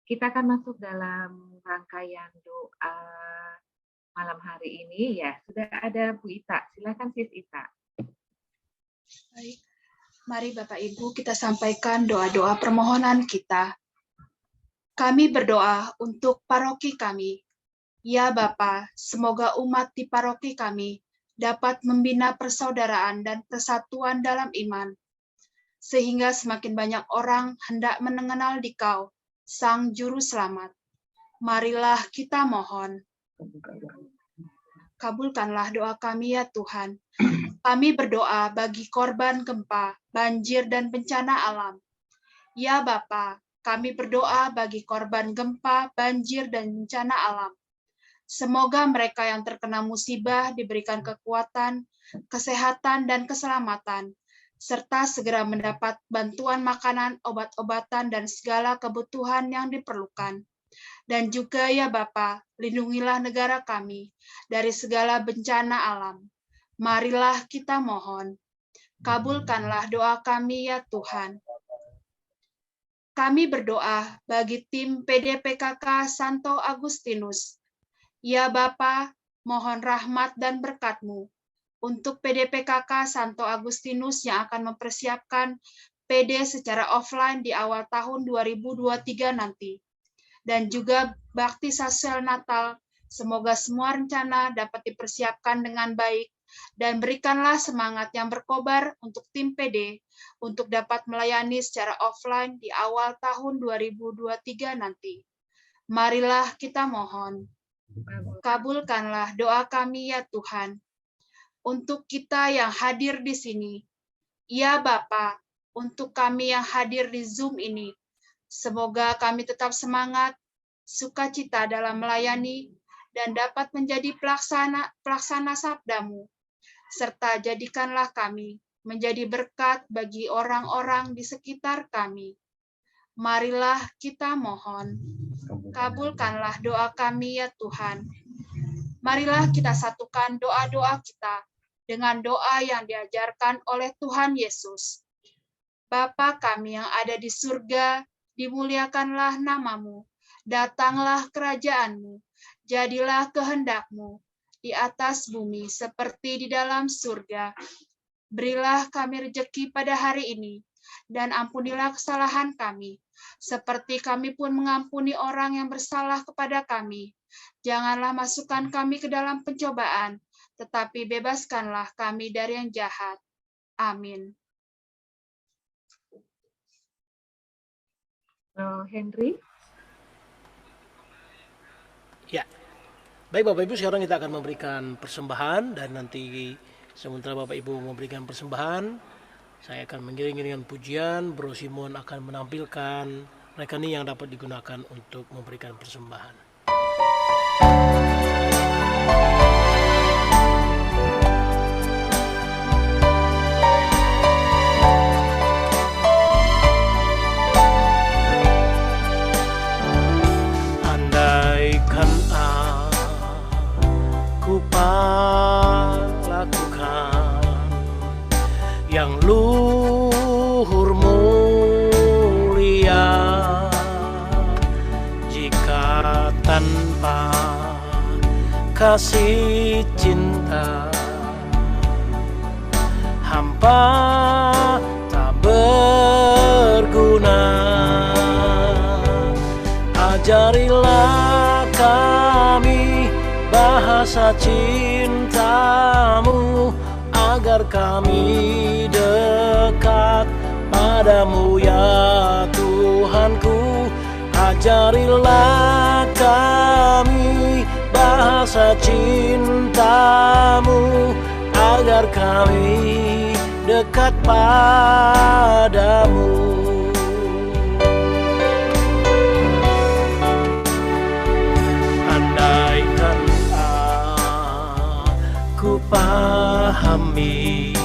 [SPEAKER 1] Kita akan masuk dalam rangkaian doa malam hari ini ya. Sudah ada Bu Ita, silakan Sis Ita.
[SPEAKER 11] Baik, Mari Bapak Ibu kita sampaikan doa-doa permohonan kita. Kami berdoa untuk paroki kami. Ya Bapa, semoga umat di paroki kami dapat membina persaudaraan dan persatuan dalam iman, sehingga semakin banyak orang hendak mengenal Dikau, Sang Juru Selamat. Marilah kita mohon. Kabulkanlah doa kami ya Tuhan. Kami berdoa bagi korban gempa, banjir, dan bencana alam. Ya Bapa, kami berdoa bagi korban gempa, banjir, dan bencana alam. Semoga mereka yang terkena musibah diberikan kekuatan, kesehatan, dan keselamatan, serta segera mendapat bantuan makanan, obat-obatan, dan segala kebutuhan yang diperlukan. Dan juga ya Bapa, lindungilah negara kami dari segala bencana alam. Marilah kita mohon. Kabulkanlah doa kami ya Tuhan. Kami berdoa bagi tim PDPKK Santo Agustinus. Ya Bapa, mohon rahmat dan berkat-Mu untuk PDPKK Santo Agustinus yang akan mempersiapkan PD secara offline di awal tahun 2023 nanti. Dan juga bakti sosial Natal, semoga semua rencana dapat dipersiapkan dengan baik, dan berikanlah semangat yang berkobar untuk tim PD untuk dapat melayani secara offline di awal tahun 2023 nanti. Marilah kita mohon. Kabulkanlah doa kami ya Tuhan. Untuk kita yang hadir di sini, ya Bapa, untuk kami yang hadir di Zoom ini, semoga kami tetap semangat, sukacita dalam melayani, dan dapat menjadi pelaksana sabda-Mu, serta jadikanlah kami menjadi berkat bagi orang-orang di sekitar kami. Marilah kita mohon. Kabulkanlah doa kami ya Tuhan. Marilah kita satukan doa-doa kita dengan doa yang diajarkan oleh Tuhan Yesus. Bapa kami yang ada di surga, dimuliakanlah nama-Mu. Datanglah kerajaan-Mu, jadilah kehendak-Mu di atas bumi seperti di dalam surga. Berilah kami rejeki pada hari ini, dan ampunilah kesalahan kami, seperti kami pun mengampuni orang yang bersalah kepada kami. Janganlah masukkan kami ke dalam pencobaan, tetapi bebaskanlah kami dari yang jahat. Amin.
[SPEAKER 1] Henry?
[SPEAKER 3] Ya, baik Bapak Ibu, sekarang kita akan memberikan persembahan, dan nanti sementara Bapak Ibu memberikan persembahan, saya akan mengiringi dengan pujian. Bro Simon akan menampilkan rekening yang dapat digunakan untuk memberikan persembahan. Andaikan aku lakukan yang luhur mulia, jika tanpa kasih cinta hampa tak berguna. Ajarilah kami bahasa cinta-Mu, agar kami dekat padamu ya Tuhanku. Ajarilah kami bahasa cinta-Mu, agar kami dekat padamu. Andaikan aku pahami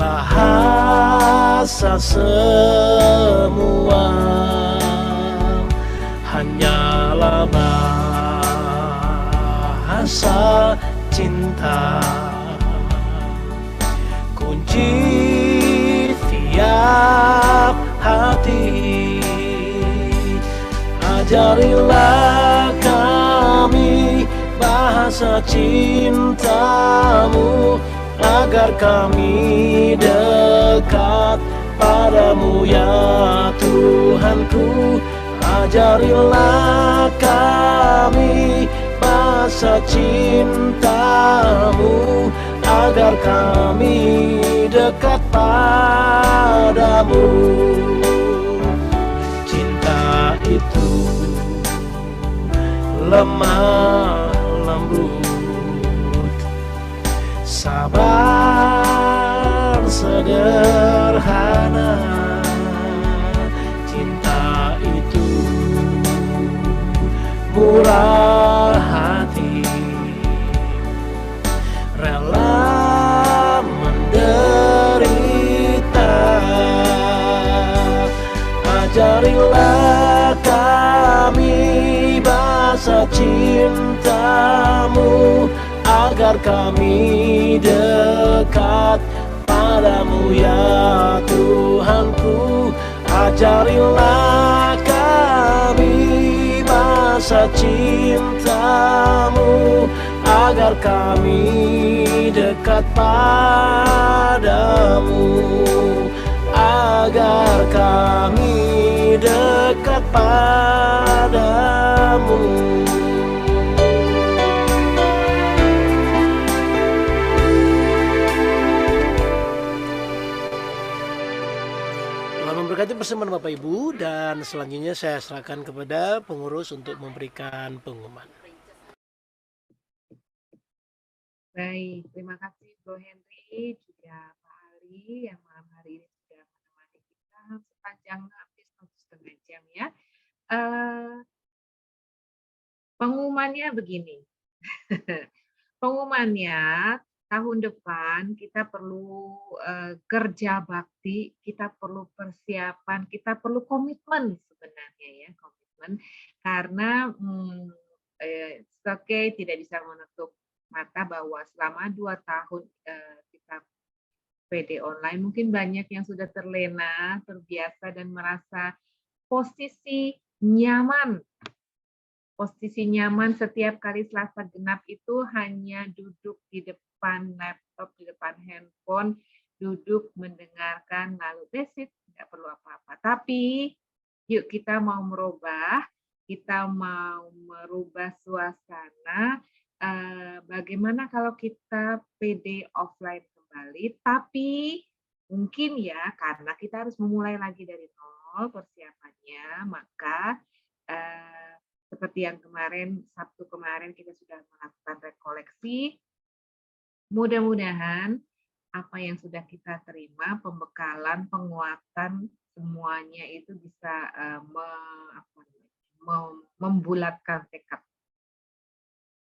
[SPEAKER 3] bahasa semua, hanyalah bahasa cinta. Kunci tiap hati, ajarilah kami bahasa cinta-Mu, agar kami dekat padamu ya Tuhanku. Ajarilah kami bahasa cintamu, agar kami dekat padamu. Cinta itu lemah lembut, sabar sederhana. Cinta itu murah hati, rela menderita. Ajarilah kami bahasa cintamu, agar kami dekat padamu ya Tuhanku. Ajarilah kami bahasa cintamu, agar kami dekat padamu, agar kami dekat padamu. Tuhan memberkati persembahan Bapak Ibu, dan selanjutnya saya serahkan kepada pengurus untuk memberikan pengumuman.
[SPEAKER 1] Baik, terima kasih Bro Henry, juga Pak Ali yang malam hari ini sudah menemani kita sepanjang hampir 1,5 jam ya. Pengumumannya begini. Pengumumannya tahun depan kita perlu kerja bakti, kita perlu persiapan, kita perlu komitmen sebenarnya ya, komitmen, karena oke, tidak bisa menutup mata bahwa selama 2 tahun kita PD online, mungkin banyak yang sudah terlena, terbiasa, dan merasa posisi nyaman. Posisi nyaman setiap kali Selasa genap itu hanya duduk di depan laptop, di depan handphone, duduk mendengarkan, lalu that's it, nggak perlu apa-apa. Tapi yuk kita mau merubah, kita mau merubah suasana. Bagaimana kalau kita PD offline kembali, tapi mungkin ya karena kita harus memulai lagi dari nol persiapannya, maka seperti yang kemarin, Sabtu kemarin kita sudah melakukan rekoleksi. Mudah-mudahan apa yang sudah kita terima, pembekalan, penguatan, semuanya itu bisa membulatkan tekad.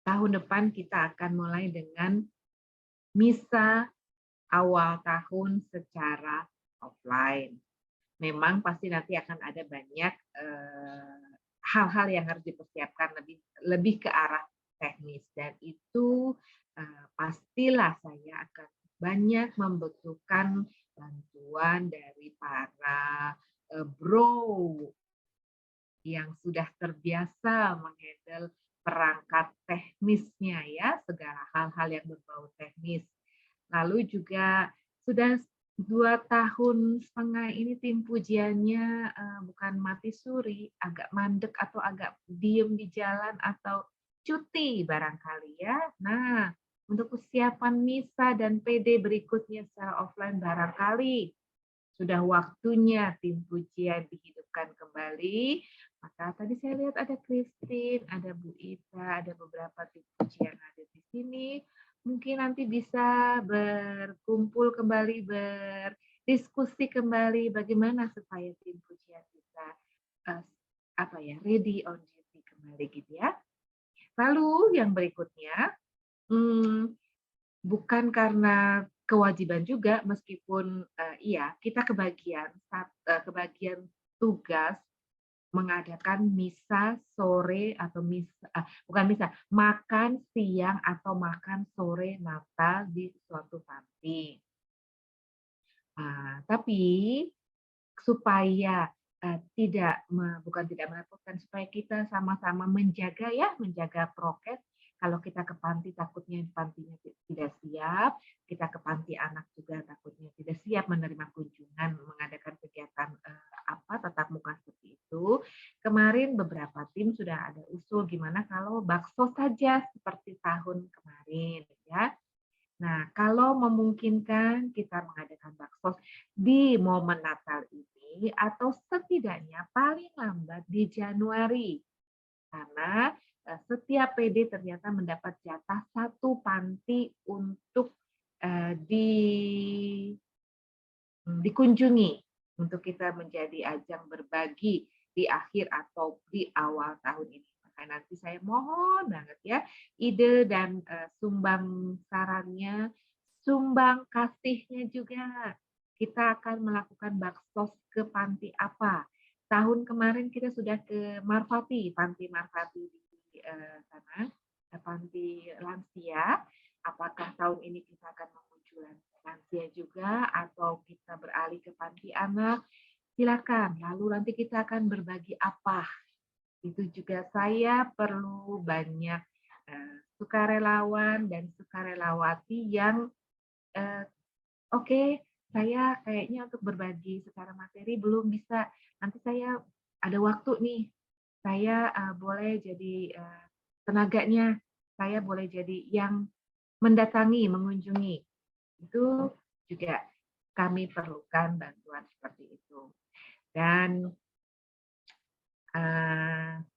[SPEAKER 1] Tahun depan kita akan mulai dengan misa awal tahun secara offline. Memang pasti nanti akan ada banyak hal-hal yang harus dipersiapkan lebih ke arah teknis, dan itu pastilah saya akan banyak membutuhkan bantuan dari para bro yang sudah terbiasa menghandle perangkat teknisnya ya, segala hal-hal yang berbau teknis. Lalu juga sudah 2,5 tahun ini tim pujiannya bukan mati suri, agak mandek atau agak diem di jalan atau cuti barangkali ya. Nah, untuk persiapan misa dan PD berikutnya secara offline barangkali sudah waktunya tim pujian dihidupkan kembali. Maka tadi saya lihat ada Christine, ada Bu Ita, ada beberapa tim pujian hadir di sini. Mungkin nanti bisa berkumpul kembali, berdiskusi kembali bagaimana supaya tim pujian bisa ready on duty kembali gitu ya. Lalu yang berikutnya, bukan karena kewajiban juga, meskipun iya kita kebagian tugas mengadakan misa sore atau makan siang atau makan sore Natal di suatu panti. Tapi supaya bukan tidak merepotkan, supaya kita sama-sama menjaga prokes, Kalau kita ke panti takutnya pantinya tidak siap, kita ke panti anak juga takutnya tidak siap menerima kunjungan, mengadakan kegiatan tatap muka seperti itu. Kemarin beberapa tim sudah ada usul gimana kalau bakso saja seperti tahun kemarin ya. Nah, kalau memungkinkan kita mengadakan bakso di momen Natal ini atau setidaknya paling lambat di Januari. Karena setiap PD ternyata mendapat jatah satu panti untuk dikunjungi untuk kita menjadi ajang berbagi di akhir atau di awal tahun ini. Maka nanti saya mohon banget ya ide dan sumbang sarannya, sumbang kasihnya juga. Kita akan melakukan baksos ke panti apa? Tahun kemarin kita sudah ke Marfati, Panti Marfati di sana, panti lansia. Apakah tahun ini kita akan mengunjungi lansia juga atau kita beralih ke panti anak? Silakan. Lalu nanti kita akan berbagi apa? Itu juga saya perlu banyak sukarelawan dan sukarelawati yang oke, saya kayaknya untuk berbagi secara materi belum bisa. Nanti saya ada waktu nih, saya boleh jadi tenaganya, saya boleh jadi yang mendatangi, mengunjungi. Itu juga kami perlukan bantuan seperti itu. Dan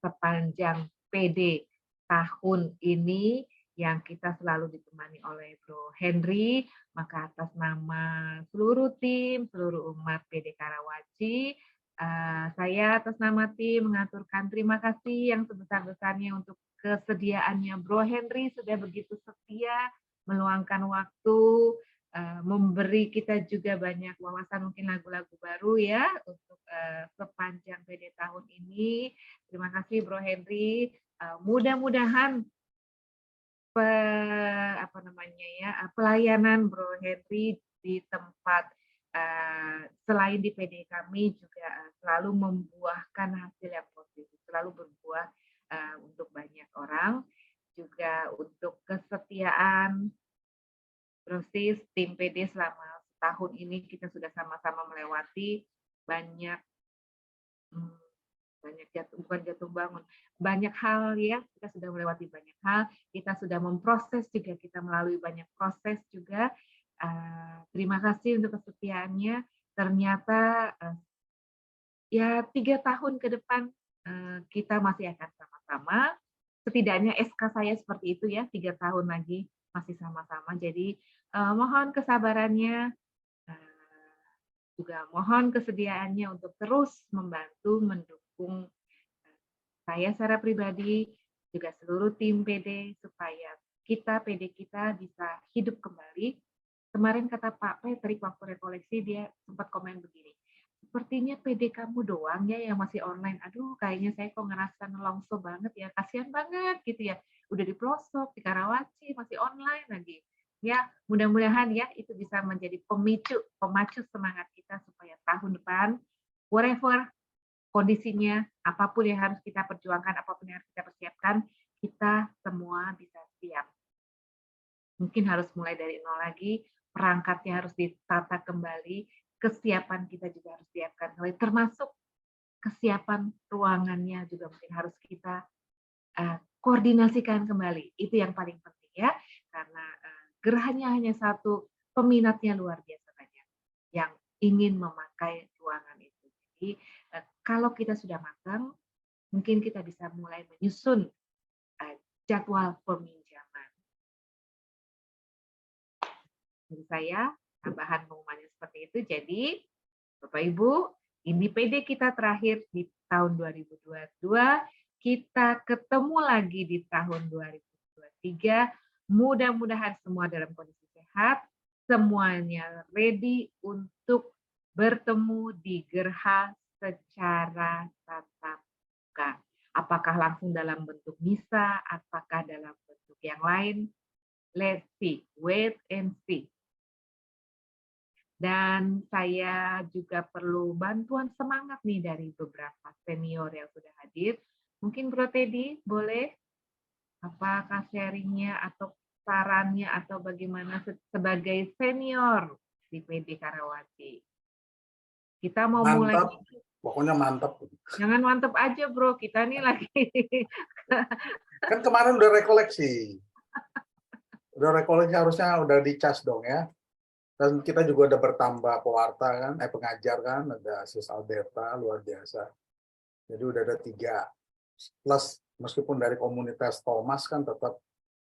[SPEAKER 1] sepanjang PD tahun ini yang kita selalu ditemani oleh Bro Henry, maka atas nama seluruh tim, seluruh umat PD Karawaci, saya atas nama tim mengaturkan terima kasih yang sebesar-besarnya untuk kesediaannya Bro Henry sudah begitu setia meluangkan waktu, memberi kita juga banyak wawasan, mungkin lagu-lagu baru ya untuk sepanjang PD tahun ini. Terima kasih Bro Henry. Mudah-mudahan pelayanan Bro Henry di tempat selain di PD kami juga selalu membuahkan hasil yang positif, selalu berbuah untuk banyak orang, juga untuk kesetiaan Rosis, tim PD selama setahun ini kita sudah sama-sama melewati banyak jatuh bangun, banyak hal ya, kita sudah melewati banyak hal, kita sudah memproses juga, kita melalui banyak proses juga. Terima kasih untuk kesetiaannya. Ternyata ya 3 tahun ke depan kita masih akan sama-sama. Setidaknya SK saya seperti itu ya, 3 tahun lagi masih sama-sama. Jadi mohon kesabarannya, juga mohon kesediaannya untuk terus membantu, mendukung saya secara pribadi, juga seluruh tim PD, supaya kita, PD kita bisa hidup kembali. Kemarin kata Pak Patrick waktu rekoleksi, dia sempat komen begini, sepertinya PD kamu doang ya yang masih online. Aduh, kayaknya saya kok ngerasa nelongso banget ya, kasihan banget gitu ya. Udah di pelosok, di Karawaci, masih online lagi. Ya, mudah-mudahan ya itu bisa menjadi pemacu semangat kita supaya tahun depan, whatever kondisinya, apapun yang harus kita perjuangkan, apapun yang harus kita persiapkan, kita semua bisa siap. Mungkin harus mulai dari nol lagi, perangkatnya harus ditata kembali, kesiapan kita juga harus siapkan, termasuk kesiapan ruangannya juga mungkin harus kita koordinasikan kembali. Itu yang paling penting ya, karena gerahannya hanya satu, peminatnya luar biasa banyak yang ingin memakai ruangan itu. Jadi kalau kita sudah matang, mungkin kita bisa mulai menyusun jadwal peminjaman. Jadi saya tambahan pengumumannya seperti itu. Jadi Bapak Ibu, ini PD kita terakhir di tahun 2022, kita ketemu lagi di tahun 2023. Mudah-mudahan semua dalam kondisi sehat, semuanya ready untuk bertemu di Gerha secara tatap muka. Apakah langsung dalam bentuk misa, apakah dalam bentuk yang lain? Let's see, wait and see. Dan saya juga perlu bantuan semangat nih dari beberapa senior yang sudah hadir. Mungkin Bro Teddy boleh apakah sharingnya atau sarannya atau bagaimana sebagai senior di PD Karawati? Kita mau mulai.
[SPEAKER 12] Mantap, pokoknya mantap.
[SPEAKER 1] Jangan mantap aja bro, kita nih lagi.
[SPEAKER 12] Kan kemarin udah rekoleksi. Udah rekoleksi harusnya udah dicas dong ya. Dan kita juga udah bertambah pewarta kan, pengajar kan, ada Sis Alberta, luar biasa. Jadi udah ada 3. Plus meskipun dari komunitas Thomas kan tetap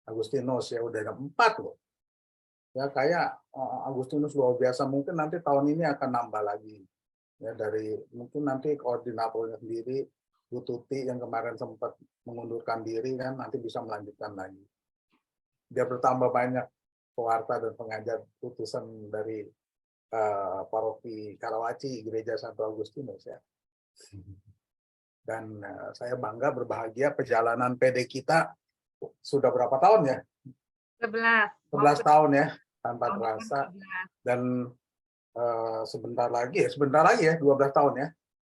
[SPEAKER 12] Agustinus ya udah ada 4 loh. Ya kayak Agustinus luar biasa, mungkin nanti tahun ini akan nambah lagi. Ya dari mungkin nanti koordinatornya sendiri Bu Tuti yang kemarin sempat mengundurkan diri kan nanti bisa melanjutkan lagi. Biar bertambah banyak pewarta dan pengajar putusan dari paroki Karawaci Gereja Santo Agustinus ya. Dan saya bangga berbahagia perjalanan PD kita sudah berapa tahun ya? 11 tahun ya tanpa terasa. Dan sebentar lagi ya 12 tahun ya.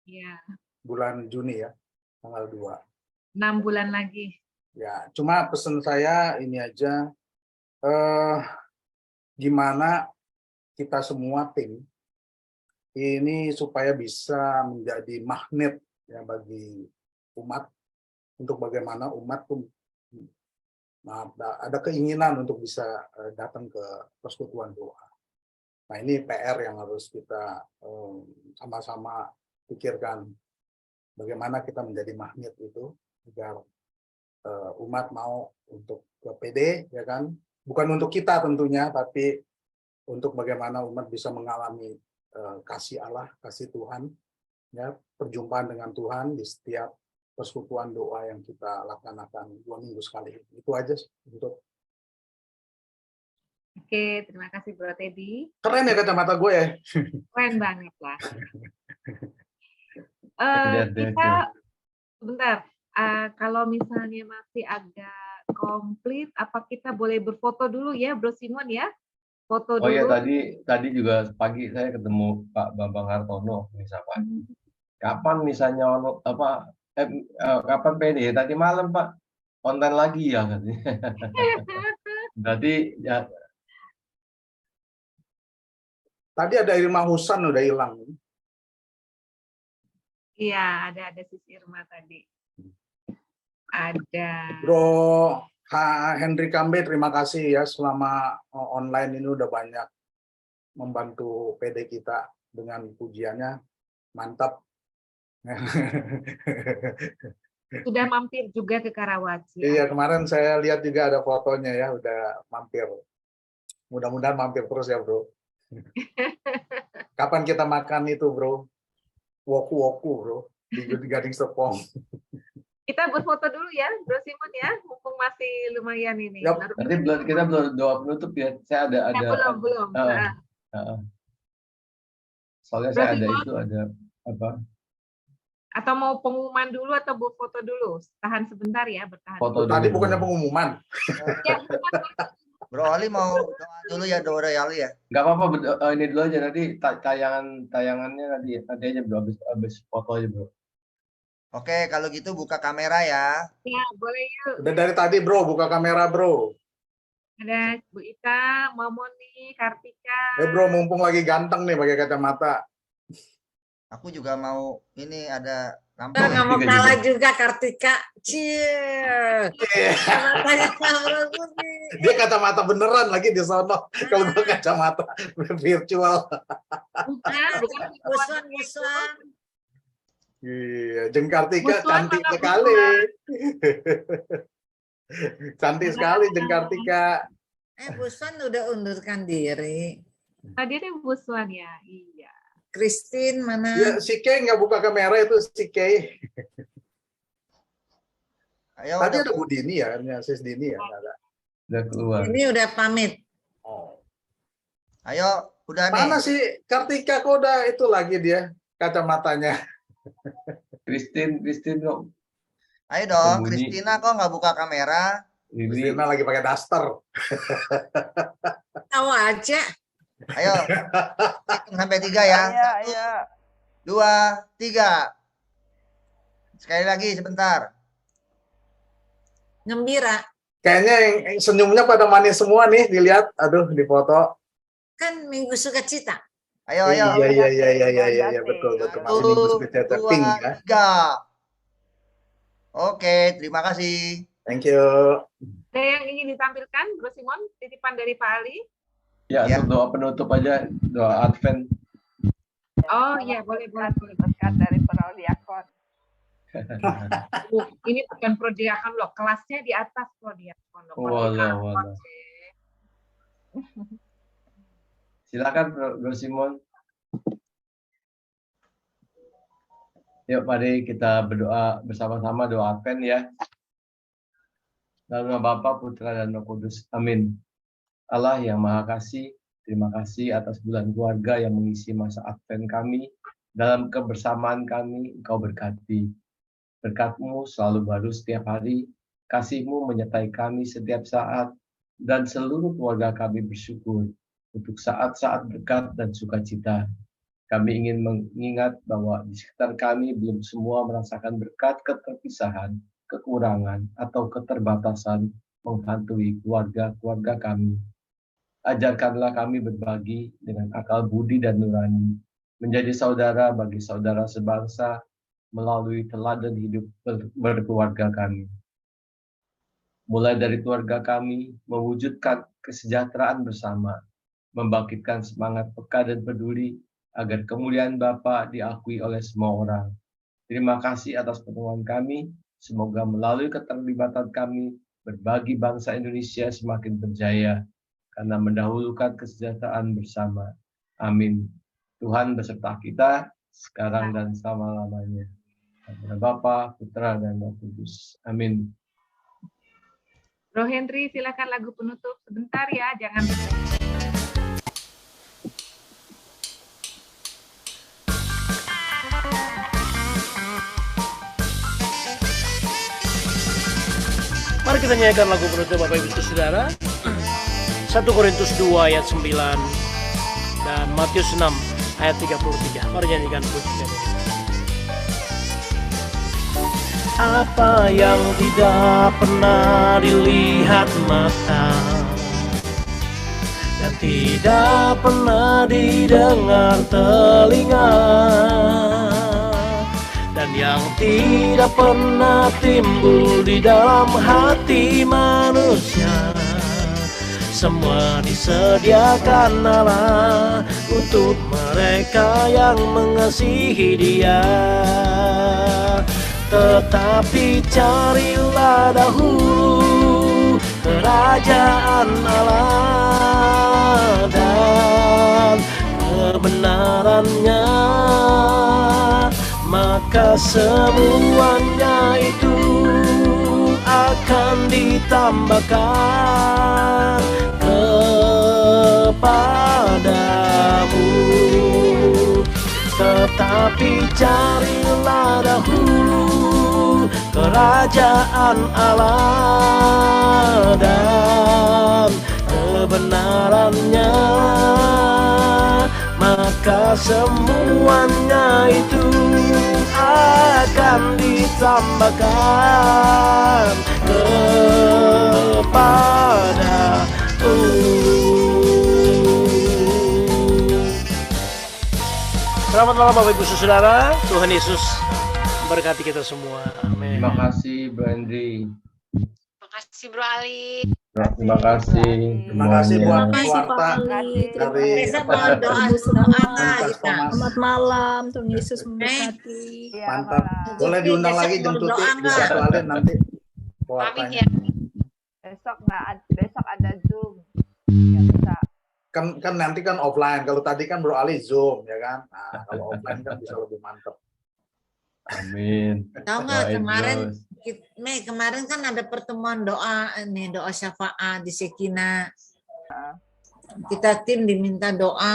[SPEAKER 1] Iya.
[SPEAKER 12] Bulan Juni ya, tanggal 2.
[SPEAKER 1] 6 bulan lagi.
[SPEAKER 12] Ya, cuma pesan saya ini aja, gimana kita semua tim ini supaya bisa menjadi magnet ya bagi umat, untuk bagaimana umat tuh ada keinginan untuk bisa datang ke persekutuan doa. Nah ini PR yang harus kita sama-sama pikirkan, bagaimana kita menjadi magnet itu agar umat mau untuk ke PD ya kan, bukan untuk kita tentunya, tapi untuk bagaimana umat bisa mengalami kasih Allah, kasih Tuhan, ya perjumpaan dengan Tuhan di setiap persekutuan doa yang kita laksanakan 2 minggu sekali. Itu aja untuk.
[SPEAKER 1] Oke, terima kasih Bro Teddy.
[SPEAKER 12] Keren ya kacamata gue ya.
[SPEAKER 1] Keren banget lah. Kita sebentar. Kalau misalnya masih agak komplit, apa kita boleh berfoto dulu ya, Bro Simon ya? Foto dulu.
[SPEAKER 8] Oh ya, tadi juga pagi saya ketemu Pak Bambang Hartono misalkan. Kapan misalnya kapan PD? Tadi malam Pak konten lagi ya katanya. Berarti ya.
[SPEAKER 12] Tadi ada Irma Husan udah hilang.
[SPEAKER 1] Iya, ada Sis Irma tadi. Ada.
[SPEAKER 12] Bro Henry Kambe, terima kasih ya selama online ini udah banyak membantu PD kita dengan pujiannya. Mantap.
[SPEAKER 1] Sudah mampir juga ke Karawaci.
[SPEAKER 12] Iya, kemarin saya lihat juga ada fotonya ya, udah mampir. Mudah-mudahan mampir terus ya, Bro. Kapan kita makan itu, Bro? Woku-woku, Bro, di Gading Serpong.
[SPEAKER 1] Kita berfoto dulu ya, Bro Simon ya, mumpung masih lumayan ini.
[SPEAKER 8] Yep. Nanti kita belum doa penutup ya. Saya ada.
[SPEAKER 1] Belum.
[SPEAKER 8] Soalnya
[SPEAKER 1] Bro
[SPEAKER 8] saya
[SPEAKER 1] Simon,
[SPEAKER 8] itu ada apa?
[SPEAKER 1] Atau mau pengumuman dulu atau foto dulu? Tahan sebentar ya, bertahan.
[SPEAKER 12] Foto tadi bukannya pengumuman.
[SPEAKER 1] Ya,
[SPEAKER 10] Bro Ali mau doa dulu ya, doa Ali ya.
[SPEAKER 8] Nggak apa-apa, ini dulu aja, nanti tayangannya nanti aja Bro, habis foto aja Bro.
[SPEAKER 10] Oke, kalau gitu buka kamera ya.
[SPEAKER 1] Ya, boleh yuk.
[SPEAKER 12] Udah dari tadi Bro, buka kamera Bro.
[SPEAKER 1] Ada Bu Ita, Momoni, Kartika.
[SPEAKER 12] Bro, mumpung lagi ganteng nih pakai kacamata.
[SPEAKER 10] Aku juga mau ini ada
[SPEAKER 6] nampol. Nggak mau kalah juga Kartika. Cheer.
[SPEAKER 12] Dia kacamata beneran lagi di sono. Kalau gue kacamata virtual.
[SPEAKER 6] Bukan.
[SPEAKER 12] Iya, Jeng Kartika cantik sekali. Cantik sekali Jeng Kartika.
[SPEAKER 6] Busuan udah undurkan diri.
[SPEAKER 1] Tadi ada Busuan ya, iya.
[SPEAKER 6] Christine mana?
[SPEAKER 12] Ya, si Kay nggak buka kamera itu si Kay.
[SPEAKER 10] Ayo,
[SPEAKER 12] tadi ada Bu Dini ya, Sis Dini ya.
[SPEAKER 8] Udah keluar.
[SPEAKER 6] Ini udah pamit.
[SPEAKER 12] Oh.
[SPEAKER 10] Ayo, udah nih.
[SPEAKER 12] Mana sih Kartika kok udah itu lagi dia kacamatanya.
[SPEAKER 8] Christine kok.
[SPEAKER 10] Ayo dong, Christina kok nggak buka kamera?
[SPEAKER 12] Christina lagi pakai daster.
[SPEAKER 6] Tahu aja.
[SPEAKER 10] Ayo, hitung sampai 3 ya. 1, 2, 3. Sekali lagi sebentar.
[SPEAKER 6] Gembira.
[SPEAKER 12] Kayaknya yang senyumnya pada manis semua nih, dilihat. Aduh, di foto.
[SPEAKER 6] Kan Minggu Sukacita.
[SPEAKER 10] Ayo.
[SPEAKER 12] Iya, betul. Masih Minggu Sukacita pink ya.
[SPEAKER 10] 3. Oke, terima kasih.
[SPEAKER 12] Thank you.
[SPEAKER 1] Ada yang ingin ditampilkan, Bro Simon? Titipan dari Pak Ali?
[SPEAKER 8] Ya, untuk doa penutup aja, doa Advent.
[SPEAKER 1] Oh iya, boleh.
[SPEAKER 2] Berkat dari para diakon.
[SPEAKER 1] Ini bukan prodiakon loh, kelasnya di atas prodiakon loh.
[SPEAKER 8] Walah. Silakan Bro Simon. Yuk mari kita berdoa bersama-sama, doa Advent ya. Dalam nama Bapa, Putra, dan Roh Kudus. Amin. Allah yang Maha Kasih, terima kasih atas bulan keluarga yang mengisi masa Advent kami. Dalam kebersamaan kami, Engkau berkati. Berkat-Mu selalu baru setiap hari, kasih-Mu menyertai kami setiap saat, dan seluruh keluarga kami bersyukur untuk saat-saat berkat dan sukacita. Kami ingin mengingat bahwa di sekitar kami belum semua merasakan berkat keterpisahan, kekurangan, atau keterbatasan menghantui keluarga-keluarga kami. Ajarkanlah kami berbagi dengan akal budi dan nurani, menjadi saudara bagi saudara sebangsa, melalui teladan hidup berkeluarga kami. Mulai dari keluarga kami, mewujudkan kesejahteraan bersama, membangkitkan semangat peka dan peduli, agar kemuliaan Bapa diakui oleh semua orang. Terima kasih atas pertemuan kami, semoga melalui keterlibatan kami, berbagi bangsa Indonesia semakin berjaya, karena mendahulukan kesejahteraan bersama. Amin. Tuhan beserta kita, sekarang dan selama-lamanya. Kepada Bapa, Putra, dan Roh Kudus. Amin.
[SPEAKER 1] Bro Henry, silakan lagu penutup sebentar ya, jangan.
[SPEAKER 3] Mari kita nyanyikan lagu penutup Bapak Ibu Saudara. 1 Korintus 2 ayat 9 dan Matius 6 ayat 33. Mari nyanyikan pujian. Apa yang tidak pernah dilihat mata dan tidak pernah didengar telinga, dan yang tidak pernah timbul di dalam hati manusia, semua disediakan Allah untuk mereka yang mengasihi Dia. Tetapi carilah dahulu kerajaan Allah dan kebenarannya, maka semuanya itu akan ditambahkan kepadamu. Tetapi carilah dahulu kerajaan Allah dan kebenarannya, maka semuanya itu akan ditambahkan kepadamu. Selamat malam Bapak Ibu Saudara, Tuhan Yesus memberkati kita semua. Amin.
[SPEAKER 8] Terima kasih Bro Henry.
[SPEAKER 4] Terima kasih Bro Ali.
[SPEAKER 8] Terima kasih.
[SPEAKER 12] Terima kasih buat
[SPEAKER 5] Warta
[SPEAKER 12] dari
[SPEAKER 5] Selamat malam, Tuhan Yesus memberkati.
[SPEAKER 12] Mantap. Boleh diundang lagi jam tutup bisa kalian nanti.
[SPEAKER 4] Pamit ya.
[SPEAKER 2] Besok ada Zoom. Ya bisa.
[SPEAKER 12] Kan nanti kan offline. Kalau tadi kan Bro Ali Zoom ya kan. Nah, kalau offline kan bisa lebih mantap.
[SPEAKER 8] Amin.
[SPEAKER 6] Tahu nggak kemarin kan ada pertemuan doa syafaat di Sekina. Kita tim diminta doa